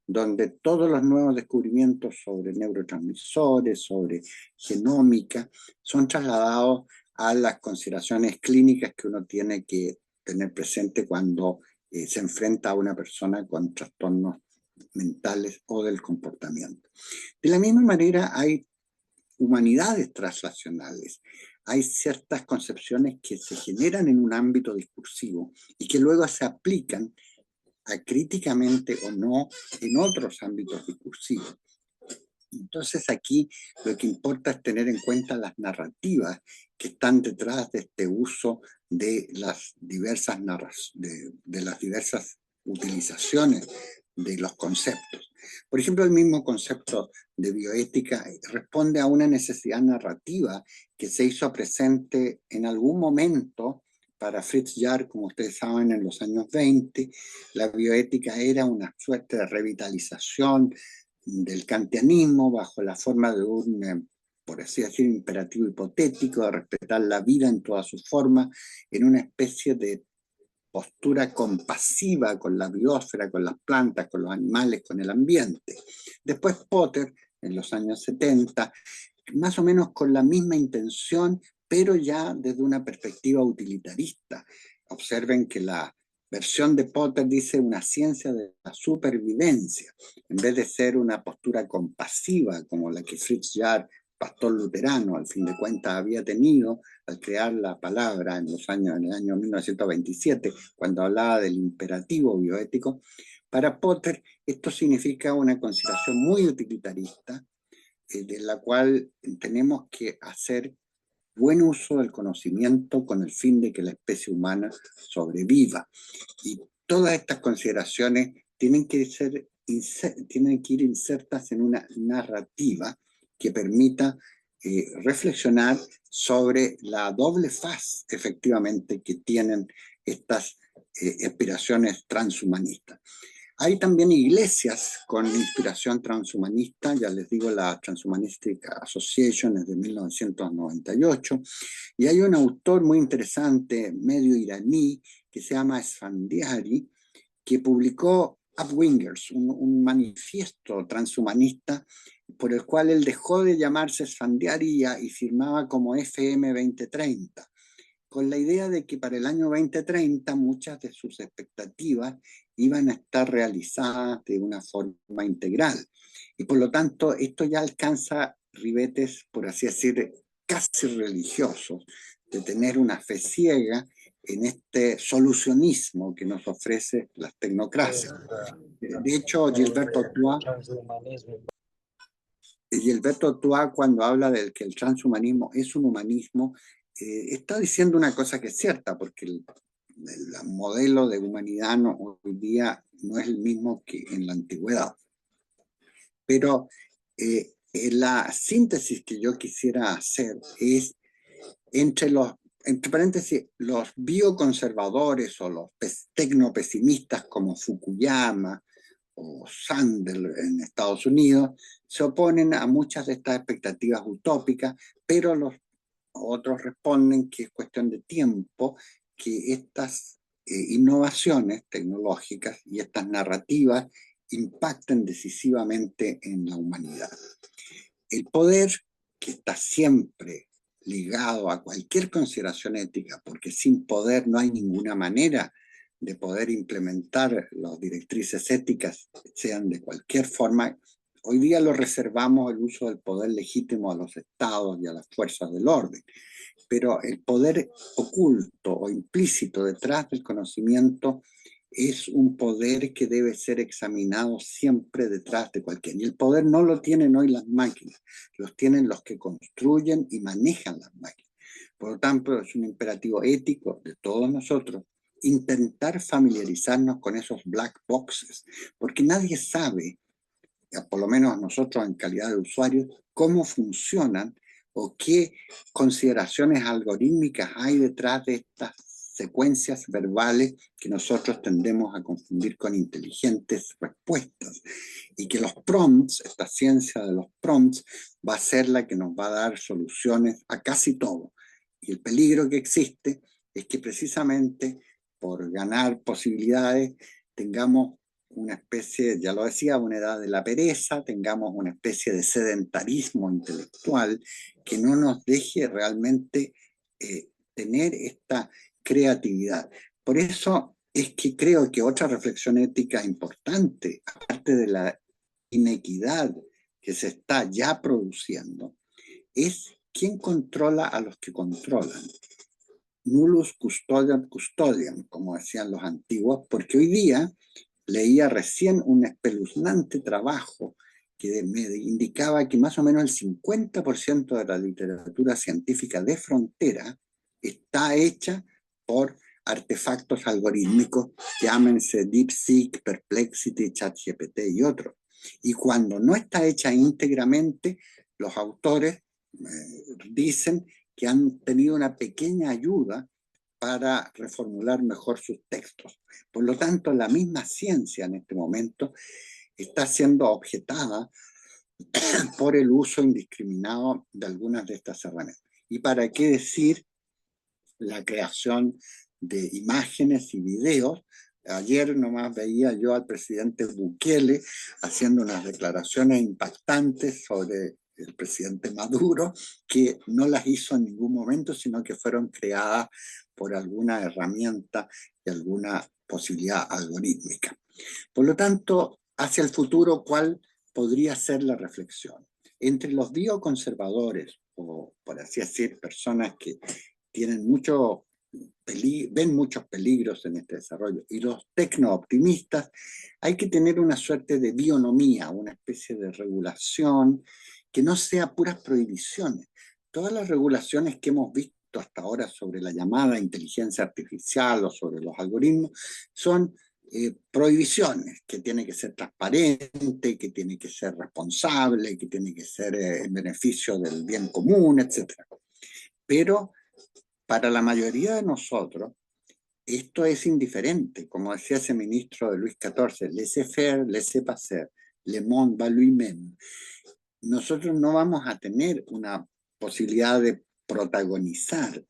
donde todos los nuevos descubrimientos sobre neurotransmisores, sobre genómica, son trasladados a las consideraciones clínicas que uno tiene que tener presente cuando se enfrenta a una persona con trastornos mentales o del comportamiento. De la misma manera, hay humanidades translacionales. Hay ciertas concepciones que se generan en un ámbito discursivo y que luego se aplican críticamente o no en otros ámbitos discursivos. Entonces aquí lo que importa es tener en cuenta las narrativas que están detrás de este uso de las diversas utilizaciones de los conceptos. Por ejemplo, el mismo concepto de bioética responde a una necesidad narrativa que se hizo presente en algún momento para Fritz Jarr, como ustedes saben, en los años 20. La bioética era una suerte de revitalización del kantianismo bajo la forma de un, por así decir, imperativo hipotético de respetar la vida en todas sus formas, en una especie de postura compasiva con la biosfera, con las plantas, con los animales, con el ambiente. Después Potter, en los años 70, más o menos con la misma intención, pero ya desde una perspectiva utilitarista. Observen que la versión de Potter dice una ciencia de la supervivencia, en vez de ser una postura compasiva como la que Fritz Jarr, pastor luterano, al fin de cuentas había tenido al crear la palabra en el año 1927, cuando hablaba del imperativo bioético. Para Potter esto significa una consideración muy utilitarista, de la cual tenemos que hacer buen uso del conocimiento con el fin de que la especie humana sobreviva. Y todas estas consideraciones tienen que ir insertas en una narrativa que permita reflexionar sobre la doble faz, efectivamente, que tienen estas aspiraciones transhumanistas. Hay también iglesias con inspiración transhumanista, ya les digo, la Transhumanistic Association es de 1998, y hay un autor muy interesante, medio iraní, que se llama Esfandiari, que publicó Upwingers, un manifiesto transhumanista por el cual él dejó de llamarse Esfandiari y firmaba como FM 2030, con la idea de que para el año 2030 muchas de sus expectativas iban a estar realizadas de una forma integral. Y por lo tanto, esto ya alcanza ribetes, por así decir, casi religiosos, de tener una fe ciega en este solucionismo que nos ofrece las tecnocracias. De hecho, Gilberto Toa, cuando habla de que el transhumanismo es un humanismo, está diciendo una cosa que es cierta, porque el modelo de humanidad hoy día no es el mismo que en la antigüedad. Pero la síntesis que yo quisiera hacer es entre paréntesis, los bioconservadores o los tecnopesimistas como Fukuyama o Sandel en Estados Unidos se oponen a muchas de estas expectativas utópicas, pero los otros responden que es cuestión de tiempo que estas innovaciones tecnológicas y estas narrativas impacten decisivamente en la humanidad. El poder, que está siempre ligado a cualquier consideración ética, porque sin poder no hay ninguna manera de poder implementar las directrices éticas, sean de cualquier forma. Hoy día lo reservamos el uso del poder legítimo a los estados y a las fuerzas del orden, pero el poder oculto o implícito detrás del conocimiento es un poder que debe ser examinado siempre detrás de cualquier. Y el poder no lo tienen hoy las máquinas, los tienen los que construyen y manejan las máquinas. Por lo tanto, es un imperativo ético de todos nosotros intentar familiarizarnos con esos black boxes, porque nadie sabe, por lo menos nosotros en calidad de usuarios, cómo funcionan o qué consideraciones algorítmicas hay detrás de estas secuencias verbales que nosotros tendemos a confundir con inteligentes respuestas, y que los prompts, esta ciencia de los prompts, va a ser la que nos va a dar soluciones a casi todo. Y el peligro que existe es que precisamente por ganar posibilidades tengamos una especie, ya lo decía, una edad de la pereza, tengamos una especie de sedentarismo intelectual que no nos deje realmente tener esta creatividad. Por eso es que creo que otra reflexión ética importante, aparte de la inequidad que se está ya produciendo, es quién controla a los que controlan. Nullus custodiam, como decían los antiguos, porque hoy día leía recién un espeluznante trabajo que me indicaba que más o menos el 50% de la literatura científica de frontera está hecha por artefactos algorítmicos, llámense DeepSeek, Perplexity, ChatGPT y otros. Y cuando no está hecha íntegramente, los autores dicen que han tenido una pequeña ayuda para reformular mejor sus textos. Por lo tanto, la misma ciencia en este momento está siendo objetada por el uso indiscriminado de algunas de estas herramientas. ¿Y para qué decir la creación de imágenes y videos? Ayer nomás veía yo al presidente Bukele haciendo unas declaraciones impactantes sobre el presidente Maduro, que no las hizo en ningún momento, sino que fueron creadas por alguna herramienta y alguna posibilidad algorítmica. Por lo tanto, hacia el futuro, ¿cuál podría ser la reflexión? Entre los bioconservadores, o por así decir, personas que tienen ven muchos peligros en este desarrollo, y los tecno-optimistas, hay que tener una suerte de bionomía, una especie de regulación que no sea puras prohibiciones. Todas las regulaciones que hemos visto hasta ahora sobre la llamada inteligencia artificial o sobre los algoritmos son prohibiciones, que tiene que ser transparente, que tiene que ser responsable, que tiene que ser en beneficio del bien común, etcétera. Pero para la mayoría de nosotros, esto es indiferente. Como decía ese ministro de Luis XIV, laissez-faire, laissez-passer, le monde va lui-même. Nosotros no vamos a tener una posibilidad de protagonizar,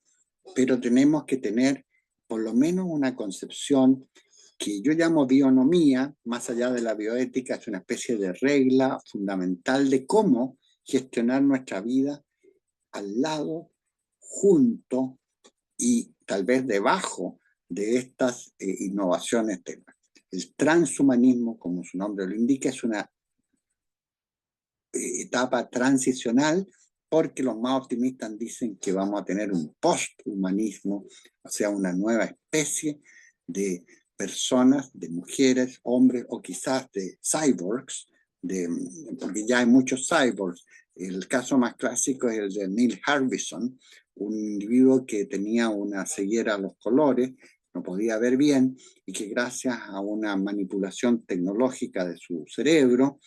pero tenemos que tener por lo menos una concepción que yo llamo bionomía, más allá de la bioética, es una especie de regla fundamental de cómo gestionar nuestra vida al lado, junto y tal vez debajo de estas innovaciones tecnológicas. El transhumanismo, como su nombre lo indica, es una etapa transicional porque los más optimistas dicen que vamos a tener un posthumanismo, o sea, una nueva especie de personas, de mujeres, hombres o quizás de cyborgs, porque ya hay muchos cyborgs. El caso más clásico es el de Neil Harbison, un individuo que tenía una ceguera a los colores, no podía ver bien y que gracias a una manipulación tecnológica de su cerebro,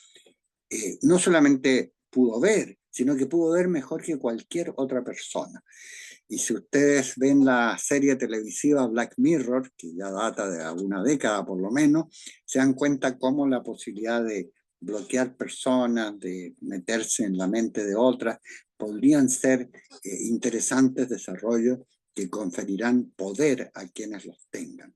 no solamente pudo ver, sino que pudo ver mejor que cualquier otra persona. Y si ustedes ven la serie televisiva Black Mirror, que ya data de alguna década por lo menos, se dan cuenta cómo la posibilidad de bloquear personas, de meterse en la mente de otras, podrían ser interesantes desarrollos que conferirán poder a quienes los tengan.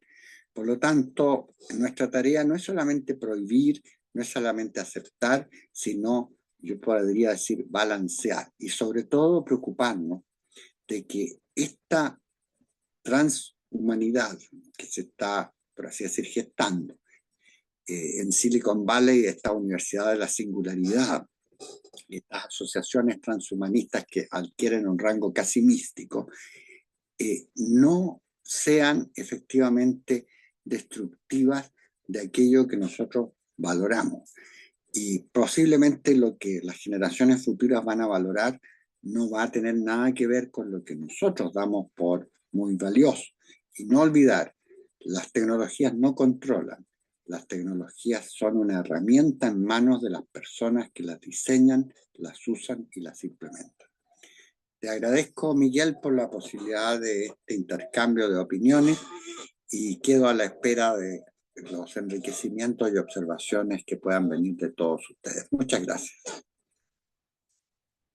Por lo tanto, nuestra tarea no es solamente prohibir, no es solamente aceptar, sino, yo podría decir, balancear y sobre todo preocuparnos de que esta transhumanidad que se está, por así decir, gestando en Silicon Valley, esta Universidad de la Singularidad, estas asociaciones transhumanistas que adquieren un rango casi místico, no sean efectivamente destructivas de aquello que nosotros valoramos. Y posiblemente lo que las generaciones futuras van a valorar no va a tener nada que ver con lo que nosotros damos por muy valioso. Y no olvidar, las tecnologías no controlan, las tecnologías son una herramienta en manos de las personas que las diseñan, las usan y las implementan. Te agradezco, Miguel, por la posibilidad de este intercambio de opiniones y quedo a la espera de los enriquecimientos y observaciones que puedan venir de todos ustedes. Muchas gracias.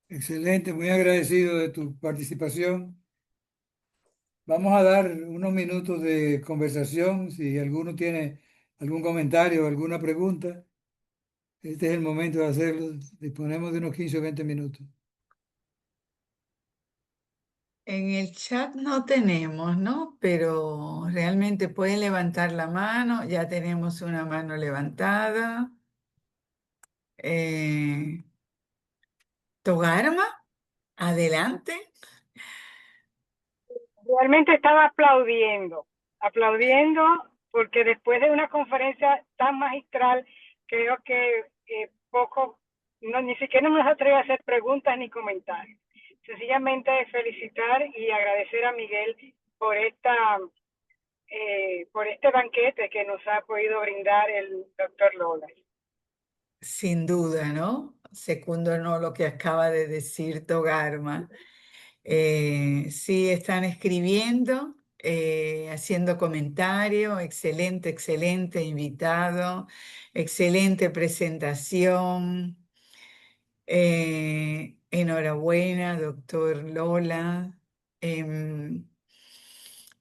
Excelente, muy agradecido de tu participación. Vamos a dar unos minutos de conversación. Si alguno tiene algún comentario o alguna pregunta, este es el momento de hacerlo. Disponemos de unos 15 o 20 minutos. En el chat no tenemos, ¿no? Pero realmente pueden levantar la mano. Ya tenemos una mano levantada. Eh, Togarma, adelante. Realmente estaba aplaudiendo porque después de una conferencia tan magistral, creo que poco, no, ni siquiera nos atreve a hacer preguntas ni comentarios. Sencillamente felicitar y agradecer a Miguel por por este banquete que nos ha podido brindar el doctor Lola. Sin duda, ¿no? Secundo no lo que acaba de decir Togarma. Sí, están escribiendo, haciendo comentario. Excelente, excelente invitado. Excelente presentación. Enhorabuena, doctor Lola.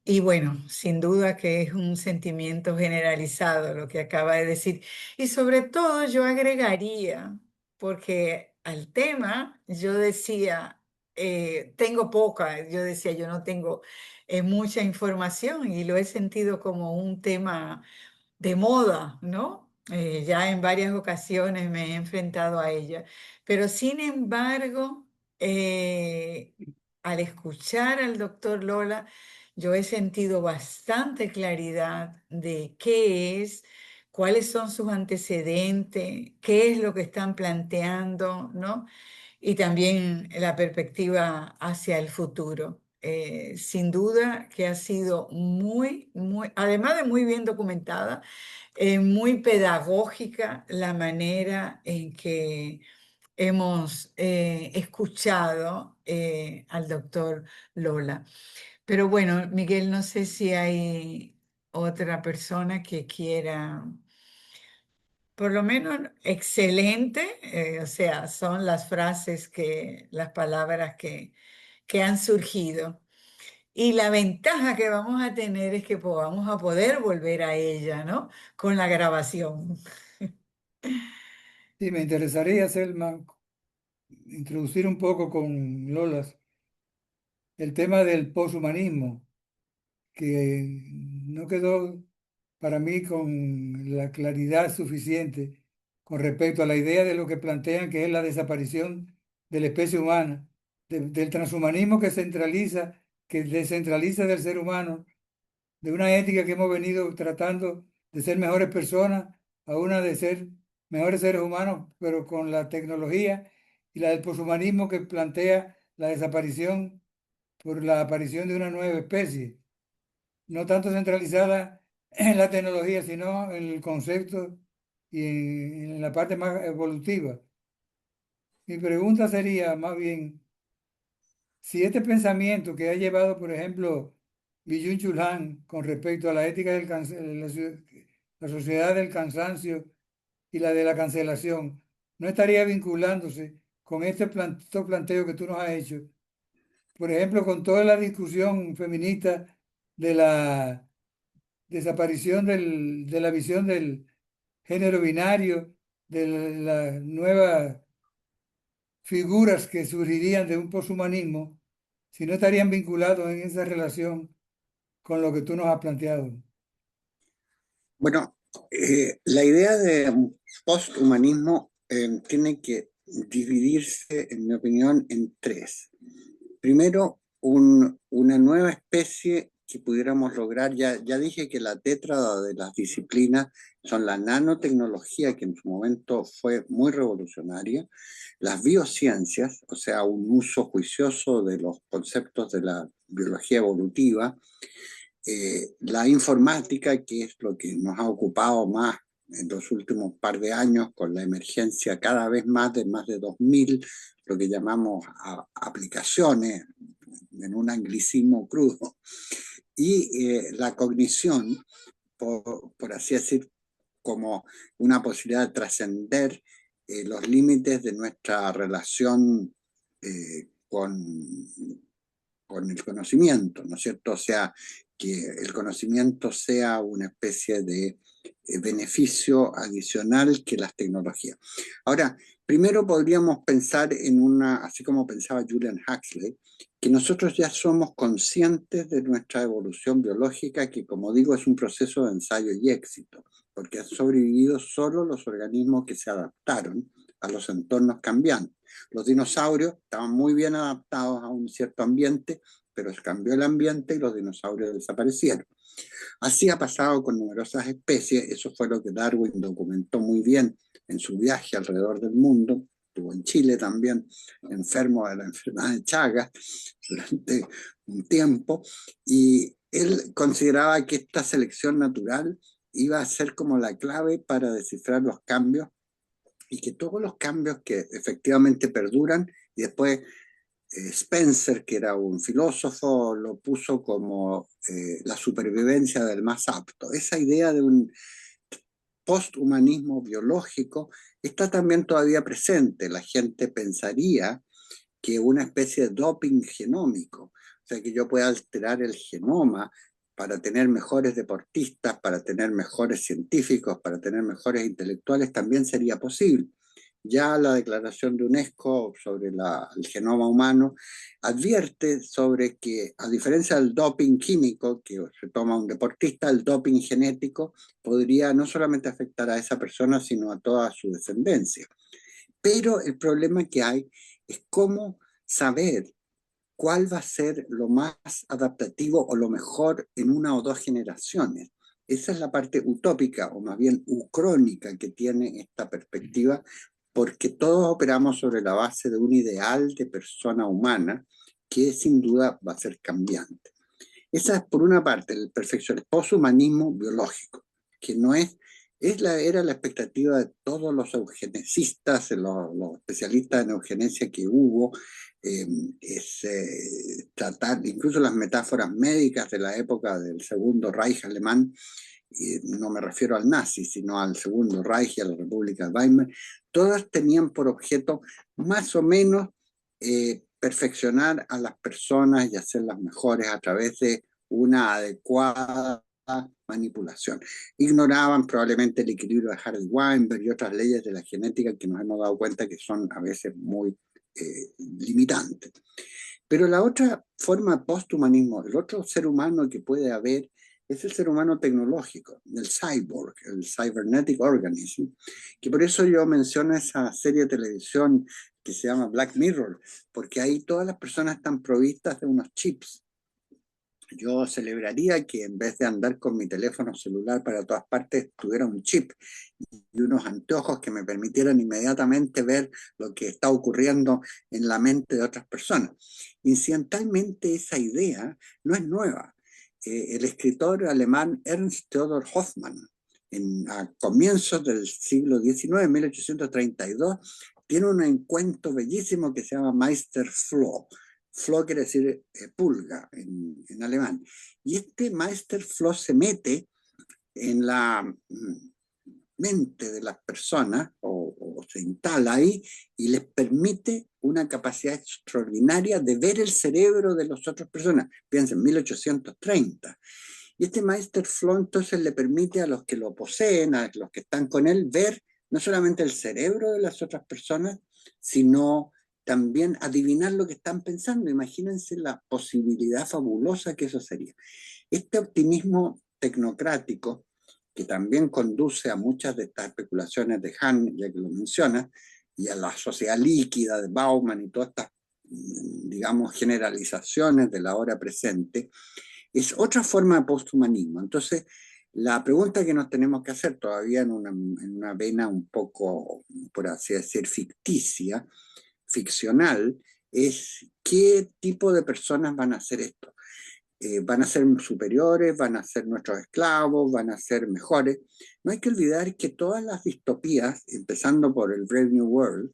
Y bueno, sin duda que es un sentimiento generalizado lo que acaba de decir. Y sobre todo yo agregaría, porque al tema, yo decía, tengo poca, yo decía, yo no tengo mucha información y lo he sentido como un tema de moda, ¿no? Ya en varias ocasiones me he enfrentado a ella. Pero sin embargo, al escuchar al doctor Lola, yo he sentido bastante claridad de qué es, cuáles son sus antecedentes, qué es lo que están planteando, ¿no? Y también la perspectiva hacia el futuro. Sin duda que ha sido además de muy bien documentada, muy pedagógica la manera en que hemos escuchado al doctor Lola. Pero bueno, Miguel, no sé si hay otra persona que quiera, por lo menos excelente, o sea, son las frases las palabras que han surgido. Y la ventaja que vamos a tener es que vamos a poder volver a ella, ¿no? Con la grabación. Sí, me interesaría, Selma, introducir un poco con Lolas el tema del poshumanismo, que no quedó para mí con la claridad suficiente con respecto a la idea de lo que plantean que es la desaparición de la especie humana, del transhumanismo que descentraliza del ser humano, de una ética que hemos venido tratando de ser mejores personas a una de ser mejores seres humanos, pero con la tecnología, y la del poshumanismo que plantea la desaparición por la aparición de una nueva especie, no tanto centralizada en la tecnología, sino en el concepto y en la parte más evolutiva. Mi pregunta sería más bien, si este pensamiento que ha llevado, por ejemplo, Byung-Chul Han con respecto a la ética la sociedad del cansancio y la de la cancelación, no estaría vinculándose con este planteo que tú nos has hecho, por ejemplo, con toda la discusión feminista de la desaparición de la visión del género binario, de las nuevas figuras que surgirían de un poshumanismo, si no estarían vinculados en esa relación con lo que tú nos has planteado. Bueno, la idea de un posthumanismo tiene que dividirse, en mi opinión, en tres. Primero, una nueva especie que pudiéramos lograr, ya dije que la tétrada de las disciplinas son la nanotecnología, que en su momento fue muy revolucionaria, las biociencias, o sea, un uso juicioso de los conceptos de la biología evolutiva, la informática, que es lo que nos ha ocupado más en los últimos par de años con la emergencia cada vez más de 2000, lo que llamamos aplicaciones, en un anglicismo crudo, y la cognición, por así decir, como una posibilidad de trascender los límites de nuestra relación con el conocimiento, ¿no es cierto? O sea, que el conocimiento sea una especie de beneficio adicional que las tecnologías. Ahora, primero podríamos pensar en así como pensaba Julian Huxley, que nosotros ya somos conscientes de nuestra evolución biológica, que como digo es un proceso de ensayo y éxito, porque han sobrevivido solo los organismos que se adaptaron a los entornos cambiantes. Los dinosaurios estaban muy bien adaptados a un cierto ambiente, pero cambió el ambiente y los dinosaurios desaparecieron. Así ha pasado con numerosas especies, eso fue lo que Darwin documentó muy bien en su viaje alrededor del mundo, estuvo en Chile también, enfermo de la enfermedad de Chagas durante un tiempo, y él consideraba que esta selección natural iba a ser como la clave para descifrar los cambios y que todos los cambios que efectivamente perduran, y después Spencer, que era un filósofo, lo puso como la supervivencia del más apto. Esa idea de un posthumanismo biológico está también todavía presente. La gente pensaría que una especie de doping genómico, o sea, que yo pueda alterar el genoma para tener mejores deportistas, para tener mejores científicos, para tener mejores intelectuales, también sería posible. Ya la declaración de UNESCO sobre el genoma humano advierte sobre que, a diferencia del doping químico que se toma un deportista, el doping genético podría no solamente afectar a esa persona, sino a toda su descendencia. Pero el problema que hay es cómo saber cuál va a ser lo más adaptativo o lo mejor en una o dos generaciones. Esa es la parte utópica, o más bien ucrónica, que tiene esta perspectiva, porque todos operamos sobre la base de un ideal de persona humana que sin duda va a ser cambiante. Esa es por una parte el poshumanismo biológico, que no era la expectativa de todos los eugenecistas, los especialistas en eugenesia que hubo, tratar incluso las metáforas médicas de la época del Segundo Reich alemán, no me refiero al nazi, sino al Segundo Reich y a la República de Weimar, todas tenían por objeto más o menos perfeccionar a las personas y hacerlas mejores a través de una adecuada manipulación. Ignoraban probablemente el equilibrio de Hardy Weinberg y otras leyes de la genética que nos hemos dado cuenta que son a veces muy limitantes. Pero la otra forma de posthumanismo, el otro ser humano que puede haber, es el ser humano tecnológico, el cyborg, el cybernetic organism, que por eso yo menciono esa serie de televisión que se llama Black Mirror, porque ahí todas las personas están provistas de unos chips. Yo celebraría que en vez de andar con mi teléfono celular para todas partes, tuviera un chip y unos anteojos que me permitieran inmediatamente ver lo que está ocurriendo en la mente de otras personas. Incidentalmente, esa idea no es nueva. El escritor alemán Ernst Theodor Hoffmann, a comienzos del siglo XIX, 1832, tiene un encuentro bellísimo que se llama Meister Floh. Floh quiere decir pulga en alemán. Y este Meister Floh se mete en la mente de las personas o se instala ahí y les permite una capacidad extraordinaria de ver el cerebro de las otras personas. Piensen, 1830. Y este Meister Floh entonces le permite a los que lo poseen, a los que están con él, ver no solamente el cerebro de las otras personas, sino también adivinar lo que están pensando. Imagínense la posibilidad fabulosa que eso sería. Este optimismo tecnocrático, que también conduce a muchas de estas especulaciones de Hahn, ya que lo menciona, y a la sociedad líquida de Bauman y todas estas, digamos, generalizaciones de la hora presente, es otra forma de posthumanismo. Entonces, la pregunta que nos tenemos que hacer todavía en una vena un poco, por así decir, ficcional, es qué tipo de personas van a hacer esto. ¿Van a ser superiores? ¿Van a ser nuestros esclavos? ¿Van a ser mejores? No hay que olvidar que todas las distopías, empezando por el Brave New World,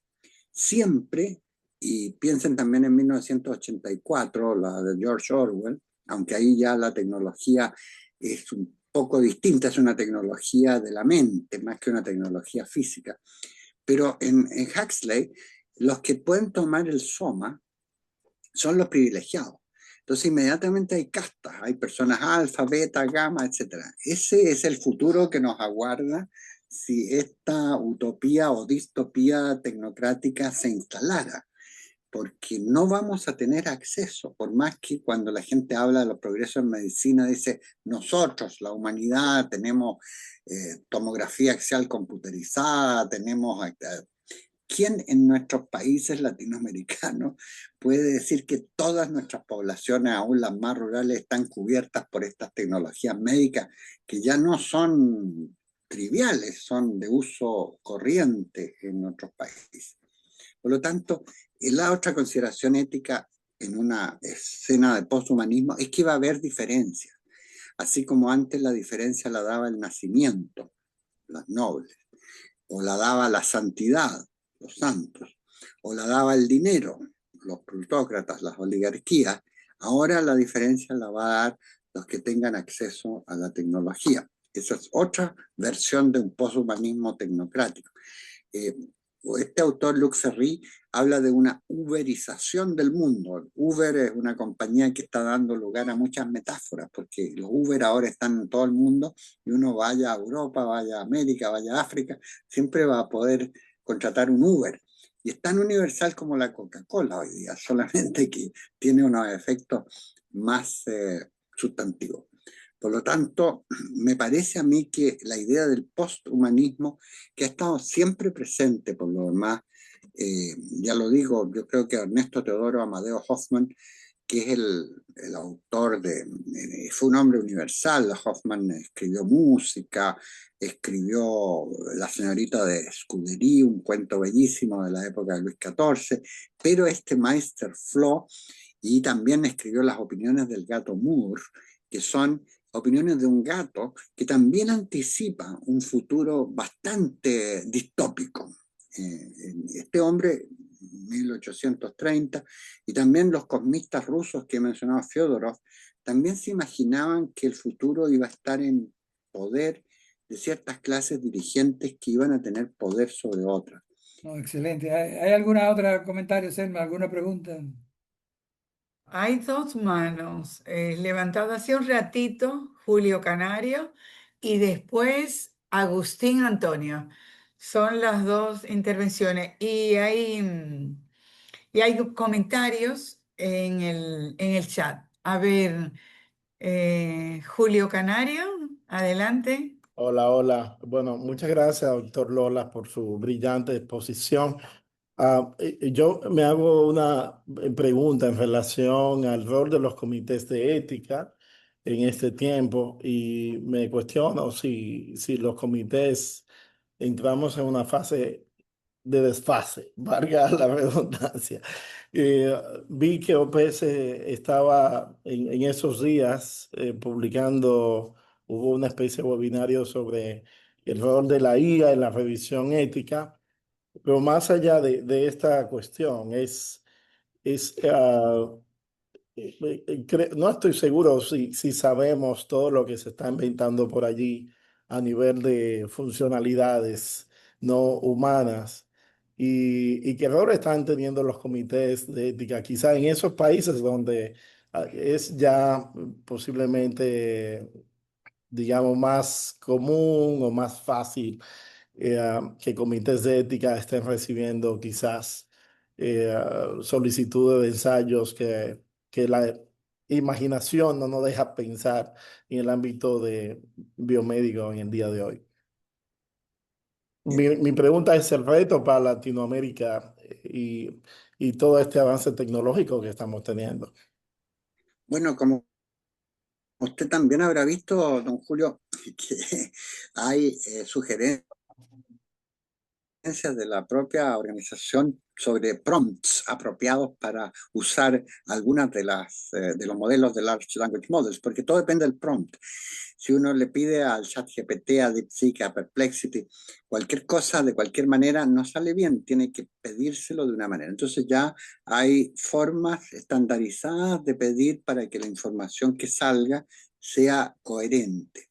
siempre, y piensen también en 1984, la de George Orwell, aunque ahí ya la tecnología es un poco distinta, es una tecnología de la mente más que una tecnología física. Pero en Huxley, los que pueden tomar el soma son los privilegiados. Entonces inmediatamente hay castas, hay personas alfa, beta, gamma, etc. Ese es el futuro que nos aguarda si esta utopía o distopía tecnocrática se instalara, porque no vamos a tener acceso, por más que cuando la gente habla de los progresos en medicina dice, nosotros, la humanidad, tenemos tomografía axial computerizada, tenemos... ¿Quién en nuestros países latinoamericanos puede decir que todas nuestras poblaciones, aún las más rurales, están cubiertas por estas tecnologías médicas que ya no son triviales, son de uso corriente en nuestros países? Por lo tanto, la otra consideración ética en una escena de posthumanismo es que va a haber diferencias. Así como antes la diferencia la daba el nacimiento, los nobles, o la daba la santidad, los santos, o la daba el dinero, los plutócratas, las oligarquías, ahora la diferencia la va a dar los que tengan acceso a la tecnología. Esa es otra versión de un posthumanismo tecnocrático. Este autor, Luc Ferry, habla de una uberización del mundo. Uber es una compañía que está dando lugar a muchas metáforas, porque los Uber ahora están en todo el mundo y uno vaya a Europa, vaya a América, vaya a África, siempre va a poder contratar un Uber. Y es tan universal como la Coca-Cola hoy día, solamente que tiene unos efectos más sustantivos. Por lo tanto, me parece a mí que la idea del posthumanismo, que ha estado siempre presente por lo demás, ya lo digo, yo creo que Ernesto Teodoro Amadeo Hoffman, que es el autor fue un hombre universal. Hoffman escribió música, escribió La señorita de Scuderi, un cuento bellísimo de la época de Luis XIV, pero este Meister Floh, y también escribió Las opiniones del gato Moore, que son opiniones de un gato que también anticipa un futuro bastante distópico. Este hombre, 1830, y también los cosmistas rusos que mencionaba Fyodorov, también se imaginaban que el futuro iba a estar en poder de ciertas clases dirigentes que iban a tener poder sobre otras. No, excelente. ¿Hay alguna otra comentario, Selma? ¿Alguna pregunta? Hay dos manos levantadas hace un ratito, Julio Canario y después Agustín Antonio. Son las dos intervenciones y hay comentarios en el chat. A ver, Julio Canario, adelante. Hola, hola. Bueno, muchas gracias, doctor Lola, por su brillante exposición. Yo me hago una pregunta en relación al rol de los comités de ética en este tiempo y me cuestiono si los comités entramos en una fase de desfase, valga la redundancia. Eh, Vi que OPS estaba en esos días publicando, hubo una especie de webinario sobre el rol de la IA en la revisión ética, pero más allá de esta cuestión, es no estoy seguro si sabemos todo lo que se está inventando por allí a nivel de funcionalidades no humanas y qué error están teniendo los comités de ética, quizá en esos países donde es ya posiblemente, digamos, más común o más fácil que comités de ética estén recibiendo quizás solicitudes de ensayos que la imaginación no nos deja pensar en el ámbito de biomédico en el día de hoy. Mi pregunta es el reto para Latinoamérica y todo este avance tecnológico que estamos teniendo. Bueno, como usted también habrá visto, don Julio, que hay sugerencias de la propia organización sobre prompts apropiados para usar algunas de los modelos de Large Language Models, porque todo depende del prompt. Si uno le pide al ChatGPT, a DeepSeek, a Perplexity, cualquier cosa de cualquier manera no sale bien, tiene que pedírselo de una manera. Entonces ya hay formas estandarizadas de pedir para que la información que salga sea coherente.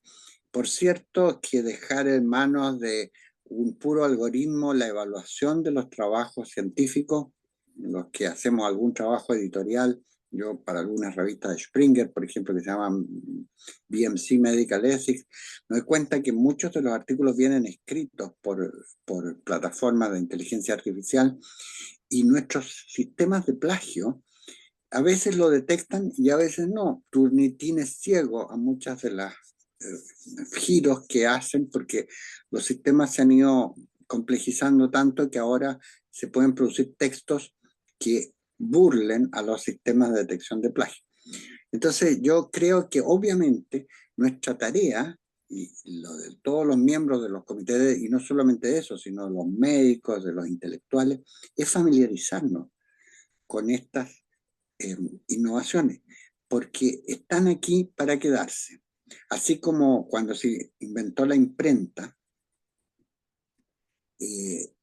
Por cierto, que dejar en manos de un puro algoritmo la evaluación de los trabajos científicos, los que hacemos algún trabajo editorial, yo para algunas revistas de Springer, por ejemplo, que se llaman BMC Medical Ethics, me doy cuenta que muchos de los artículos vienen escritos por plataformas de inteligencia artificial y nuestros sistemas de plagio a veces lo detectan y a veces no. Turnitin es ciego a muchas de las giros que hacen porque los sistemas se han ido complejizando tanto que ahora se pueden producir textos que burlen a los sistemas de detección de plagio. Entonces yo creo que obviamente nuestra tarea y lo de todos los miembros de los comités, y no solamente eso, sino de los médicos, de los intelectuales, es familiarizarnos con estas innovaciones, porque están aquí para quedarse. Así como cuando se inventó la imprenta, eh,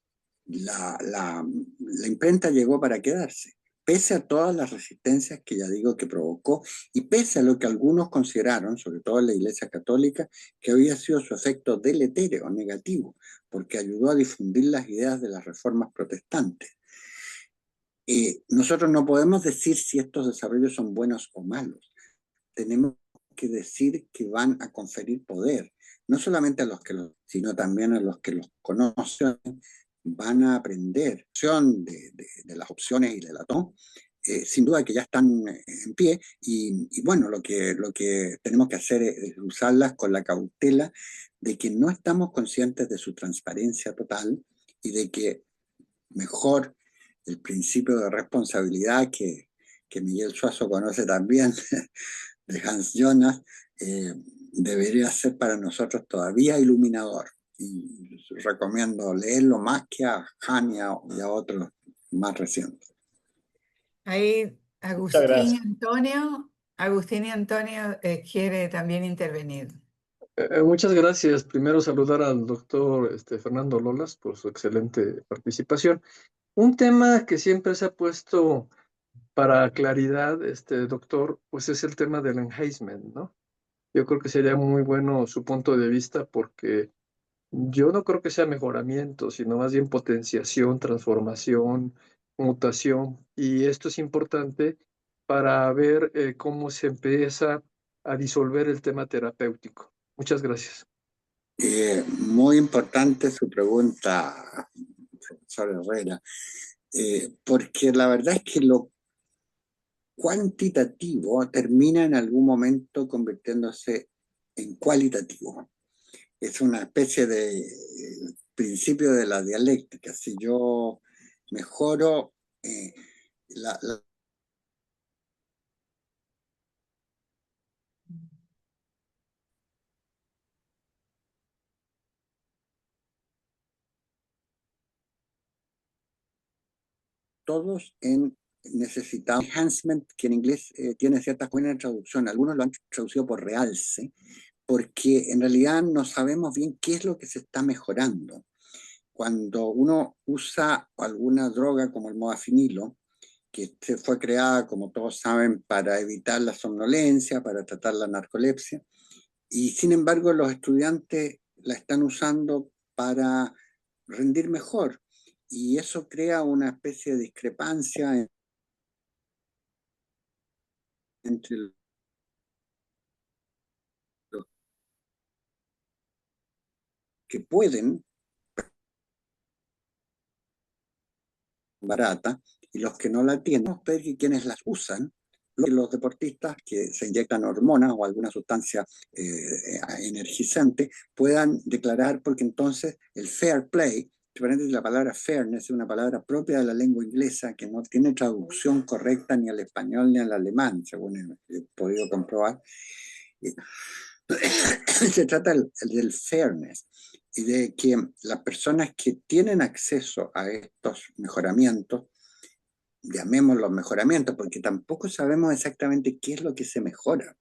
la imprenta llegó para quedarse, pese a todas las resistencias que ya digo que provocó y pese a lo que algunos consideraron, sobre todo en la Iglesia Católica, que había sido su efecto deletérea negativo, porque ayudó a difundir las ideas de las reformas protestantes. Nosotros no podemos decir si estos desarrollos son buenos o malos. Tenemos que decir que van a conferir poder, no solamente a los que los, sino también a los que los conocen, van a aprender de las opciones y de la TOM, sin duda que ya están en pie, y bueno, lo que tenemos que hacer es usarlas con la cautela de que no estamos conscientes de su transparencia total y de que mejor el principio de responsabilidad que Miguel Suazo conoce también, de Hans Jonas, debería ser para nosotros todavía iluminador. Y recomiendo leerlo más que a Han y a otros más recientes. Ahí Muchas gracias. Agustín y Antonio quiere también intervenir. Muchas gracias. Primero saludar al doctor Fernando Lolas por su excelente participación. Un tema que siempre se ha puesto para claridad, doctor, pues es el tema del enhancement, ¿no? Yo creo que sería muy bueno su punto de vista porque yo no creo que sea mejoramiento, sino más bien potenciación, transformación, mutación. Y esto es importante para ver cómo se empieza a disolver el tema terapéutico. Muchas gracias. Muy importante su pregunta, profesor Herrera, porque la verdad es que lo cuantitativo termina en algún momento convirtiéndose en cualitativo. Es una especie de principio de la dialéctica. Si yo mejoro la todos necesitamos enhancement, que en inglés tiene ciertas buenas traducciones. Algunos lo han traducido por realce, porque en realidad no sabemos bien qué es lo que se está mejorando. Cuando uno usa alguna droga como el modafinilo, que fue creada, como todos saben, para evitar la somnolencia, para tratar la narcolepsia, y sin embargo los estudiantes la están usando para rendir mejor, y eso crea una especie de discrepancia entre los que pueden barata y los que no la tienen, pero que quienes las usan, los deportistas que se inyectan hormonas o alguna sustancia energizante, puedan declarar, porque entonces el fair play, la palabra fairness es una palabra propia de la lengua inglesa que no tiene traducción correcta ni al español ni al alemán, según he podido comprobar. Se trata del fairness y de que las personas que tienen acceso a estos mejoramientos, llamémoslos mejoramientos, porque tampoco sabemos exactamente qué es lo que se mejora.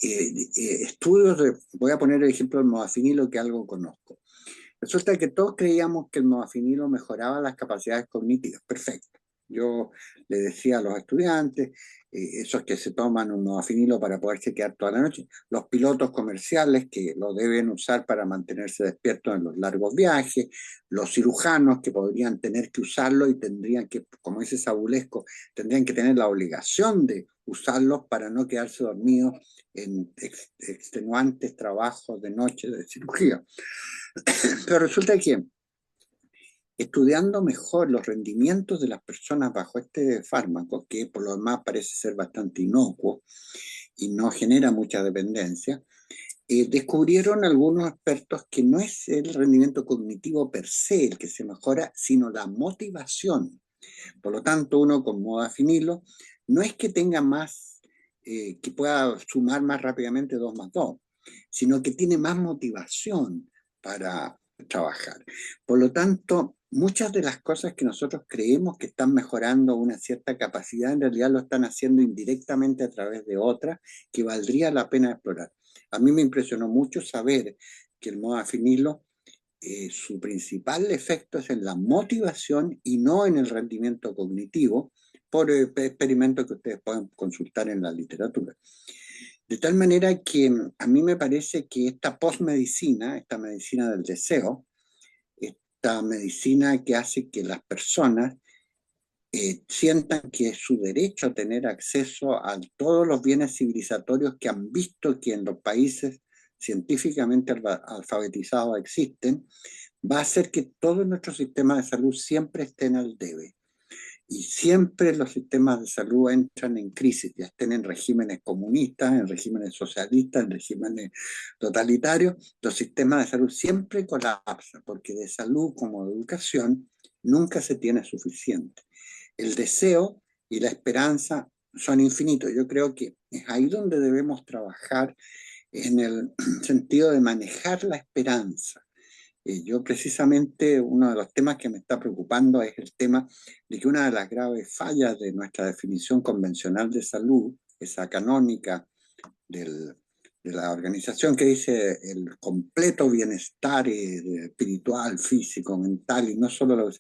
Estudios, voy a poner el ejemplo del modafinilo, que algo conozco. Resulta que todos creíamos que el modafinilo mejoraba las capacidades cognitivas. Perfecto. Yo le decía a los estudiantes, esos que se toman un modafinilo para poderse quedar toda la noche, los pilotos comerciales que lo deben usar para mantenerse despiertos en los largos viajes, los cirujanos que podrían tener que usarlo y tendrían que, como dice Sabulesco, tendrían que tener la obligación de usarlos para no quedarse dormidos en extenuantes trabajos de noche de cirugía. Pero resulta que estudiando mejor los rendimientos de las personas bajo este fármaco, que por lo demás parece ser bastante inocuo y no genera mucha dependencia, descubrieron algunos expertos que no es el rendimiento cognitivo per se el que se mejora, sino la motivación. Por lo tanto, uno con modafinilo no es que tenga más, que pueda sumar más rápidamente 2 más 2, sino que tiene más motivación para trabajar. Por lo tanto, muchas de las cosas que nosotros creemos que están mejorando una cierta capacidad, en realidad lo están haciendo indirectamente a través de otras que valdría la pena explorar. A mí me impresionó mucho saber que el modafinilo, su principal efecto es en la motivación y no en el rendimiento cognitivo, por experimentos que ustedes pueden consultar en la literatura. De tal manera que a mí me parece que esta postmedicina, esta medicina del deseo, esta medicina que hace que las personas sientan que es su derecho a tener acceso a todos los bienes civilizatorios que han visto que en los países científicamente alfabetizados existen, va a hacer que todo nuestro sistema de salud siempre estén al debe. Y siempre los sistemas de salud entran en crisis, ya estén en regímenes comunistas, en regímenes socialistas, en regímenes totalitarios, los sistemas de salud siempre colapsan, porque de salud como de educación nunca se tiene suficiente. El deseo y la esperanza son infinitos. Yo creo que es ahí donde debemos trabajar en el sentido de manejar la esperanza. Yo precisamente uno de los temas que me está preocupando es el tema de que una de las graves fallas de nuestra definición convencional de salud, esa canónica de la organización que dice el completo bienestar espiritual, físico, mental, y no solo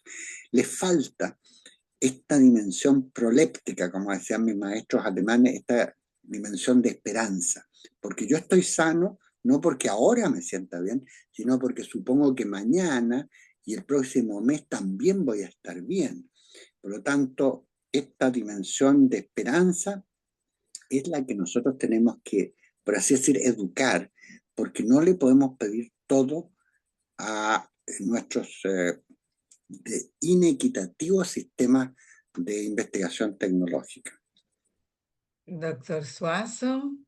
le falta esta dimensión proléptica, como decían mis maestros alemanes, esta dimensión de esperanza, porque yo estoy sano no porque ahora me sienta bien, sino porque supongo que mañana y el próximo mes también voy a estar bien. Por lo tanto, esta dimensión de esperanza es la que nosotros tenemos que, por así decir, educar, porque no le podemos pedir todo a nuestros inequitativos sistemas de investigación tecnológica. Doctor Suazo.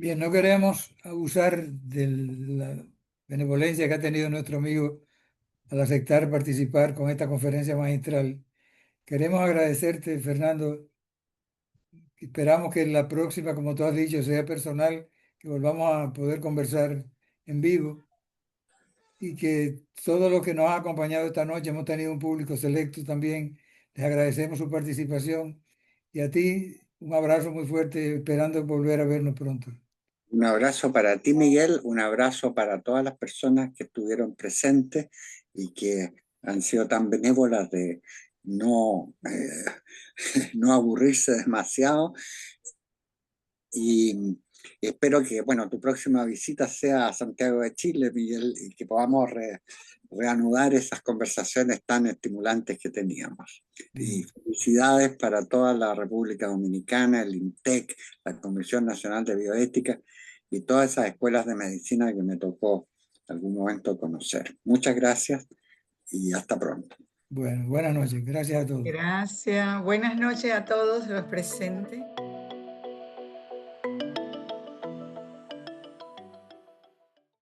Bien, no queremos abusar de la benevolencia que ha tenido nuestro amigo al aceptar participar con esta conferencia magistral. Queremos agradecerte, Fernando. Esperamos que la próxima, como tú has dicho, sea personal, que volvamos a poder conversar en vivo y que todos los que nos han acompañado esta noche, hemos tenido un público selecto también, les agradecemos su participación y a ti un abrazo muy fuerte, esperando volver a vernos pronto. Un abrazo para ti, Miguel, un abrazo para todas las personas que estuvieron presentes y que han sido tan benévolas de no, no aburrirse demasiado. Y espero que, bueno, tu próxima visita sea a Santiago de Chile, Miguel, y que podamos reanudar esas conversaciones tan estimulantes que teníamos. Y felicidades para toda la República Dominicana, el INTEC, la Comisión Nacional de Bioética y todas esas escuelas de medicina que me tocó en algún momento conocer. Muchas gracias y hasta pronto. Bueno, buenas noches. Gracias a todos. Gracias. Buenas noches a todos los presentes.